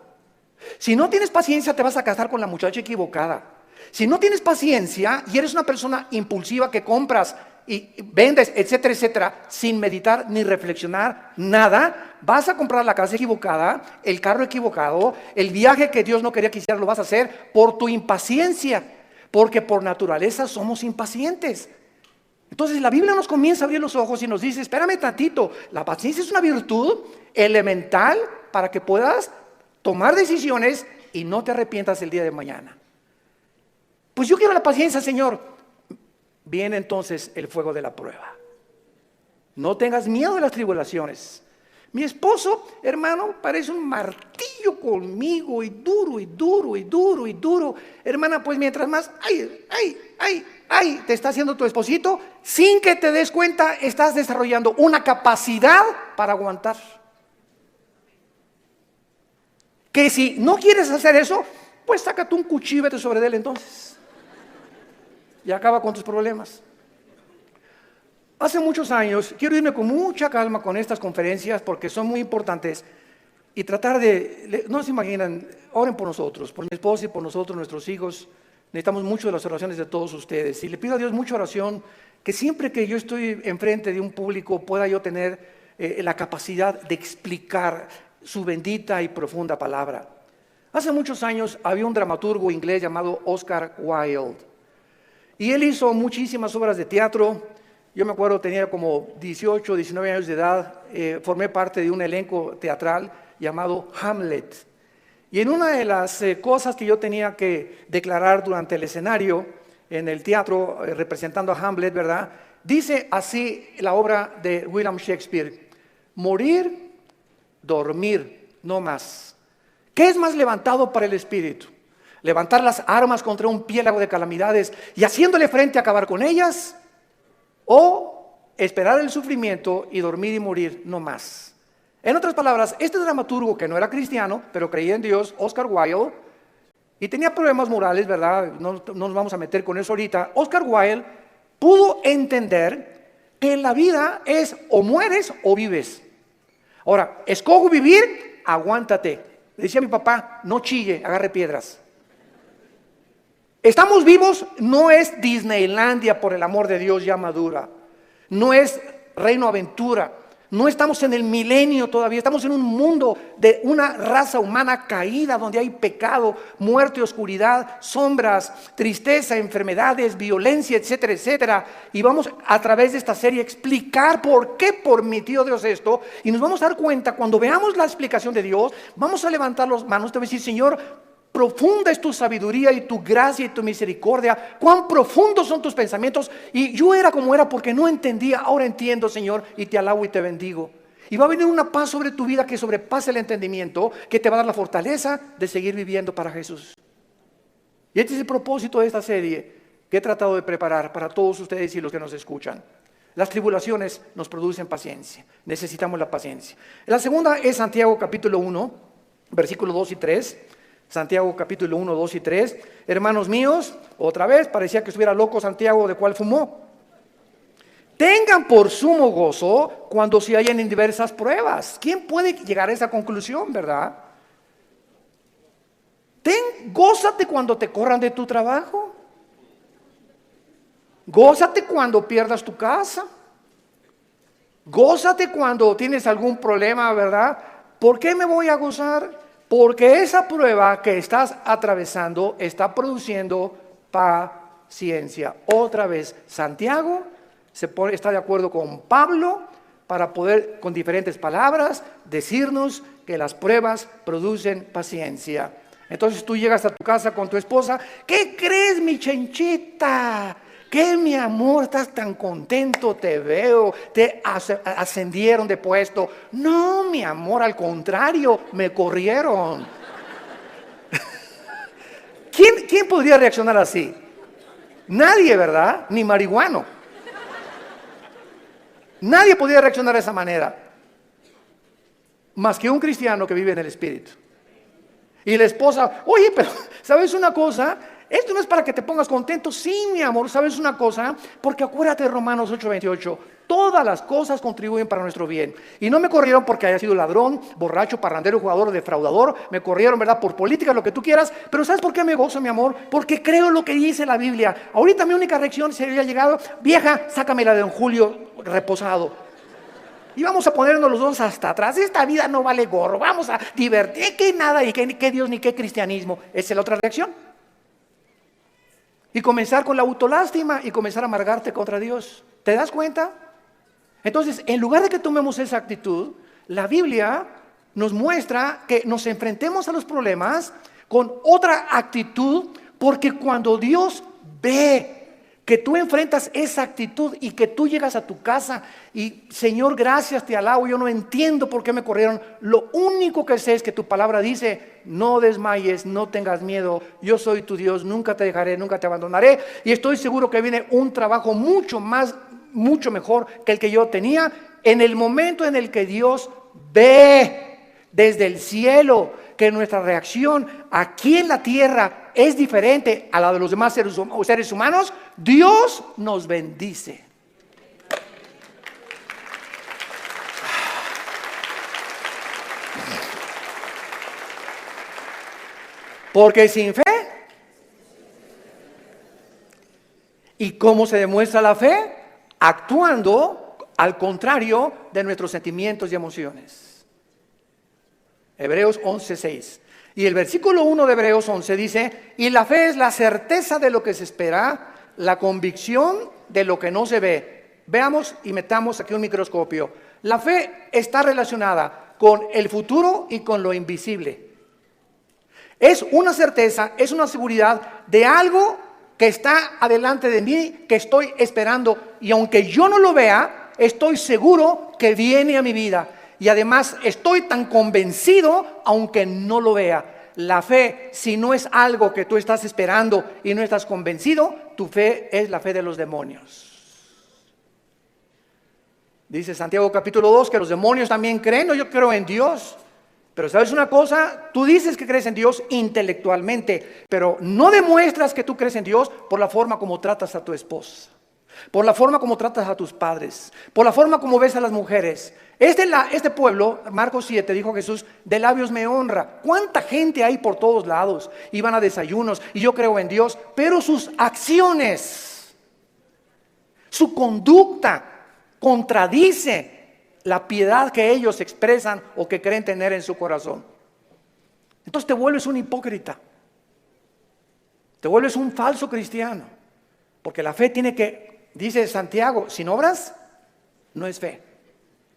Si no tienes paciencia, te vas a casar con la muchacha equivocada. Si no tienes paciencia y eres una persona impulsiva que compras y vendes, etcétera, etcétera, sin meditar ni reflexionar nada, vas a comprar la casa equivocada, el carro equivocado, el viaje que Dios no quería que hicieras lo vas a hacer por tu impaciencia, porque por naturaleza somos impacientes. Entonces la Biblia nos comienza a abrir los ojos y nos dice, espérame tantito, la paciencia es una virtud elemental para que puedas tomar decisiones y no te arrepientas el día de mañana. Pues yo quiero la paciencia, Señor. Viene entonces el fuego de la prueba. No tengas miedo de las tribulaciones. Mi esposo, hermano, parece un martillo conmigo y duro y duro y duro y duro. Hermana, pues mientras más, te está haciendo tu esposito, sin que te des cuenta, estás desarrollando una capacidad para aguantar. Que si no quieres hacer eso, pues sácate un cuchillo y vete sobre de él entonces. Y acaba con tus problemas. Hace muchos años, quiero irme con mucha calma con estas conferencias porque son muy importantes y tratar no se imaginan, oren por nosotros, por mi esposa y por nosotros, nuestros hijos. Necesitamos mucho de las oraciones de todos ustedes y le pido a Dios mucha oración, que siempre que yo estoy enfrente de un público pueda yo tener la capacidad de explicar su bendita y profunda palabra. Hace muchos años había un dramaturgo inglés llamado Oscar Wilde. Y él hizo muchísimas obras de teatro. Yo me acuerdo, tenía como 18, 19 años de edad, formé parte de un elenco teatral llamado Hamlet. Y en una de las cosas que yo tenía que declarar durante el escenario, en el teatro, representando a Hamlet, ¿verdad? Dice así la obra de William Shakespeare: morir, dormir, no más. ¿Qué es más levantado para el espíritu? ¿Levantar las armas contra un piélago de calamidades y haciéndole frente a acabar con ellas? ¿O esperar el sufrimiento y dormir y morir no más? En otras palabras, este dramaturgo que no era cristiano, pero creía en Dios, Oscar Wilde, y tenía problemas morales, ¿verdad? No nos vamos a meter con eso ahorita. Oscar Wilde pudo entender que la vida es o mueres o vives. Ahora, escojo vivir, aguántate. Decía mi papá, no chille, agarre piedras. Estamos vivos, no es Disneylandia, por el amor de Dios, ya madura. No es Reino Aventura. No estamos en el milenio todavía. Estamos en un mundo de una raza humana caída, donde hay pecado, muerte, oscuridad, sombras, tristeza, enfermedades, violencia, etcétera, etcétera. Y vamos a través de esta serie a explicar por qué permitió Dios esto. Y nos vamos a dar cuenta, cuando veamos la explicación de Dios, vamos a levantar las manos, te voy a decir, Señor, profunda es tu sabiduría y tu gracia y tu misericordia. Cuán profundos son tus pensamientos. Y yo era como era porque no entendía. Ahora entiendo, Señor, y te alabo y te bendigo. Y va a venir una paz sobre tu vida que sobrepase el entendimiento, que te va a dar la fortaleza de seguir viviendo para Jesús. Y este es el propósito de esta serie que he tratado de preparar para todos ustedes y los que nos escuchan. Las tribulaciones nos producen paciencia. Necesitamos la paciencia. La segunda es Santiago capítulo 1, versículos 2 y 3. Santiago capítulo 1, 2 y 3. Hermanos míos, otra vez, parecía que estuviera loco Santiago, de cuál fumó. Tengan por sumo gozo cuando se hallen en diversas pruebas. ¿Quién puede llegar a esa conclusión, verdad? Gózate cuando te corran de tu trabajo. Gózate cuando pierdas tu casa. Gózate cuando tienes algún problema, ¿verdad? ¿Por qué me voy a gozar? Porque esa prueba que estás atravesando está produciendo paciencia. Otra vez, Santiago está de acuerdo con Pablo para poder, con diferentes palabras, decirnos que las pruebas producen paciencia. Entonces tú llegas a tu casa con tu esposa. ¿Qué crees, mi chenchita? ¿Qué, mi amor? Estás tan contento, te veo, te ascendieron de puesto. No, mi amor, al contrario, me corrieron. ¿Quién podría reaccionar así? Nadie, ¿verdad? Ni marihuano. Nadie podría reaccionar de esa manera, más que un cristiano que vive en el Espíritu. Y la esposa, oye, pero ¿sabes una cosa? Esto no es para que te pongas contento. Sí, mi amor, ¿sabes una cosa? Porque acuérdate de Romanos 8:28. Todas las cosas contribuyen para nuestro bien. Y no me corrieron porque haya sido ladrón, borracho, parrandero, jugador, defraudador. Me corrieron, ¿verdad? Por política, lo que tú quieras. Pero ¿sabes por qué me gozo, mi amor? Porque creo lo que dice la Biblia. Ahorita mi única reacción sería llegado, vieja, sácamela de don Julio reposado. Y vamos a ponernos los dos hasta atrás. Esta vida no vale gorro. Vamos a divertir. Que nada, y que Dios, ni qué cristianismo. Esa es la otra reacción. Y comenzar con la autolástima y comenzar a amargarte contra Dios. ¿Te das cuenta? Entonces, en lugar de que tomemos esa actitud, la Biblia nos muestra que nos enfrentemos a los problemas con otra actitud, porque cuando Dios ve que tú enfrentas esa actitud y que tú llegas a tu casa y Señor, gracias, te alabo, yo no entiendo por qué me corrieron. Lo único que sé es que tu palabra dice, no desmayes, no tengas miedo, yo soy tu Dios, nunca te dejaré, nunca te abandonaré. Y estoy seguro que viene un trabajo mucho mejor que el que yo tenía. En el momento en el que Dios ve desde el cielo que nuestra reacción aquí en la tierra es diferente a la de los demás seres humanos, Dios nos bendice. Porque sin fe, ¿y cómo se demuestra la fe? Actuando al contrario de nuestros sentimientos y emociones. Hebreos 11:6. Y el versículo 1 de Hebreos 11 dice, y la fe es la certeza de lo que se espera, la convicción de lo que no se ve. Veamos y metamos aquí un microscopio. La fe está relacionada con el futuro y con lo invisible. Es una certeza, es una seguridad de algo que está adelante de mí, que estoy esperando. Y aunque yo no lo vea, estoy seguro que viene a mi vida. Y además estoy tan convencido aunque no lo vea. La fe, si no es algo que tú estás esperando y no estás convencido, tu fe es la fe de los demonios. Dice Santiago capítulo 2 que los demonios también creen. No, yo creo en Dios. Pero ¿sabes una cosa? Tú dices que crees en Dios intelectualmente, pero no demuestras que tú crees en Dios por la forma como tratas a tu esposa, por la forma como tratas a tus padres, por la forma como ves a las mujeres. Este pueblo, Marcos 7, dijo Jesús, de labios me honra. ¿Cuánta gente hay por todos lados? Y van a desayunos, y yo creo en Dios, pero sus acciones, su conducta contradice la piedad que ellos expresan o que creen tener en su corazón. Entonces te vuelves un hipócrita, te vuelves un falso cristiano, porque la fe tiene que, dice Santiago, sin obras no es fe.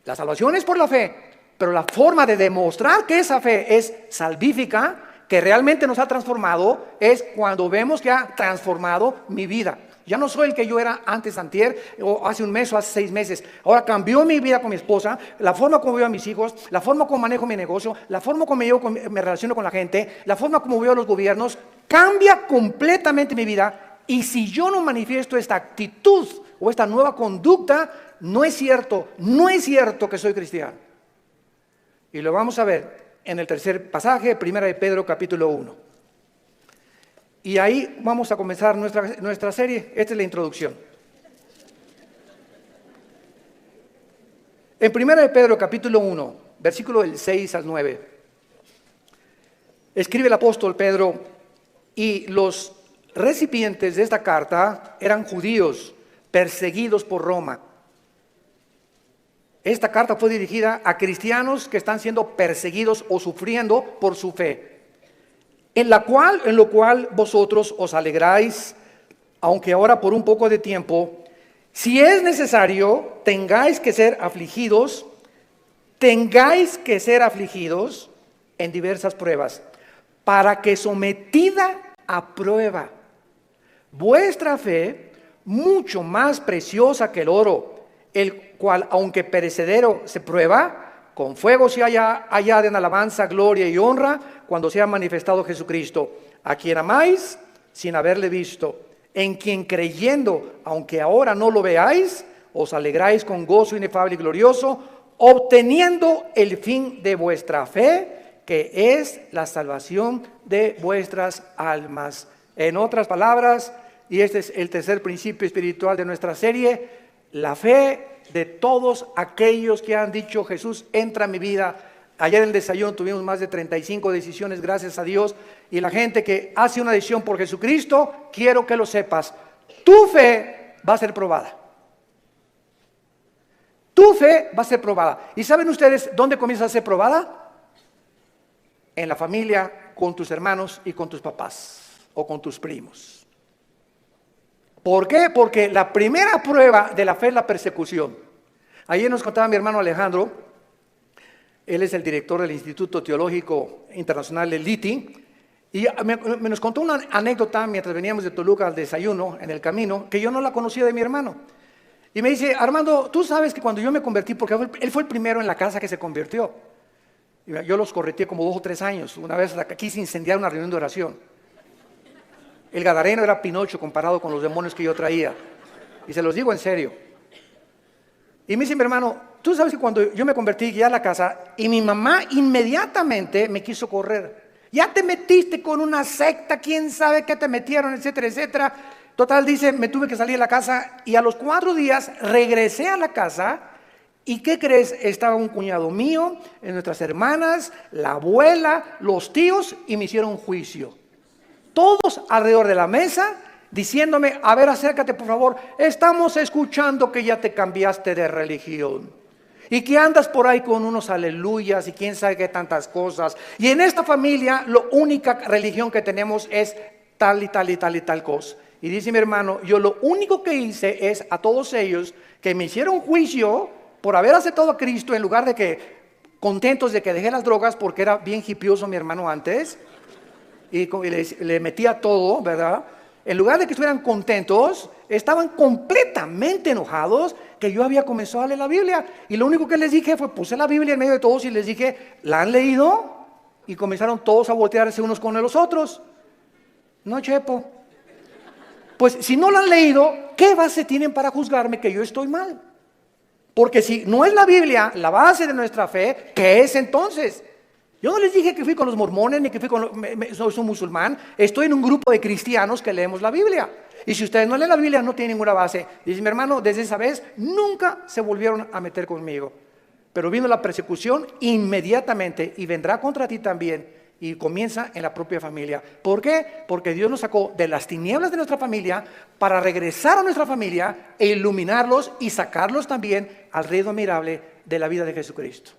La salvación es por la fe, pero la forma de demostrar que esa fe es salvífica, que realmente nos ha transformado, es cuando vemos que ha transformado mi vida. Ya no soy el que yo era antes, antier, o hace un mes o hace 6 meses. Ahora cambió mi vida con mi esposa, la forma como veo a mis hijos, la forma como manejo mi negocio, la forma como me relaciono con la gente, la forma como veo a los gobiernos. Cambia completamente mi vida. Y si yo no manifiesto esta actitud o esta nueva conducta, no es cierto que soy cristiano. Y lo vamos a ver en el tercer pasaje, 1 de Pedro capítulo 1. Y ahí vamos a comenzar nuestra serie. Esta es la introducción. En 1 de Pedro capítulo 1, versículo del 6 al 9, escribe el apóstol Pedro, y los recipientes de esta carta eran judíos perseguidos por Roma. Esta carta fue dirigida a cristianos que están siendo perseguidos o sufriendo por su fe, en lo cual vosotros os alegráis, aunque ahora por un poco de tiempo, si es necesario, tengáis que ser afligidos en diversas pruebas, para que sometida a prueba, vuestra fe, mucho más preciosa que el oro, el cual, aunque perecedero, se prueba, con fuego se halla en alabanza, gloria y honra, cuando sea manifestado Jesucristo, a quien amáis sin haberle visto, en quien creyendo, aunque ahora no lo veáis, os alegráis con gozo inefable y glorioso, obteniendo el fin de vuestra fe, que es la salvación de vuestras almas. En otras palabras, y este es el tercer principio espiritual de nuestra serie, la fe de todos aquellos que han dicho: Jesús, entra a mi vida. Ayer en el desayuno tuvimos más de 35 decisiones, gracias a Dios, y la gente que hace una decisión por Jesucristo, quiero que lo sepas, tu fe va a ser probada. Tu fe va a ser probada. ¿Y saben ustedes dónde comienza a ser probada? En la familia, con tus hermanos y con tus papás o con tus primos. ¿Por qué? Porque la primera prueba de la fe es la persecución. Ayer nos contaba mi hermano Alejandro, él es el director del Instituto Teológico Internacional del LITI, y nos contó una anécdota mientras veníamos de Toluca al desayuno, en el camino, que yo no la conocía de mi hermano. Y me dice: Armando, tú sabes que cuando yo me convertí, porque él fue el primero en la casa que se convirtió, yo los correteé como 2 o 3 años, una vez quise incendiar una reunión de oración. El gadareno era Pinocho comparado con los demonios que yo traía, y se los digo en serio. Y me dice mi hermano: tú sabes que cuando yo me convertí, llegué a la casa y mi mamá inmediatamente me quiso correr. Ya te metiste con una secta, quién sabe qué te metieron, etcétera, etcétera. Total, dice, me tuve que salir de la casa y a los 4 días regresé a la casa. ¿Y qué crees? Estaba un cuñado mío, nuestras hermanas, la abuela, los tíos, y me hicieron juicio. Todos alrededor de la mesa, diciéndome: a ver, acércate por favor, estamos escuchando que ya te cambiaste de religión y que andas por ahí con unos aleluyas y quién sabe qué tantas cosas, y en esta familia la única religión que tenemos es tal y tal y tal y tal cosa. Y dice mi hermano: yo lo único que hice es a todos ellos que me hicieron juicio por haber aceptado a Cristo, en lugar de que contentos de que dejé las drogas, porque era bien hipioso mi hermano antes, y le metía todo, ¿verdad? En lugar de que estuvieran contentos, estaban completamente enojados que yo había comenzado a leer la Biblia. Y lo único que les dije fue, puse la Biblia en medio de todos y les dije: ¿la han leído? Y comenzaron todos a voltearse unos con los otros. No, Chepo. Pues si no la han leído, ¿qué base tienen para juzgarme que yo estoy mal? Porque si no es la Biblia la base de nuestra fe, ¿qué es entonces? Yo no les dije que fui con los mormones ni que fui con soy un musulmán. Estoy en un grupo de cristianos que leemos la Biblia. Y si ustedes no leen la Biblia, no tienen ninguna base. Dice mi hermano: desde esa vez nunca se volvieron a meter conmigo. Pero vino la persecución inmediatamente, y vendrá contra ti también. Y comienza en la propia familia. ¿Por qué? Porque Dios nos sacó de las tinieblas de nuestra familia para regresar a nuestra familia e iluminarlos y sacarlos también al reino admirable de la vida de Jesucristo.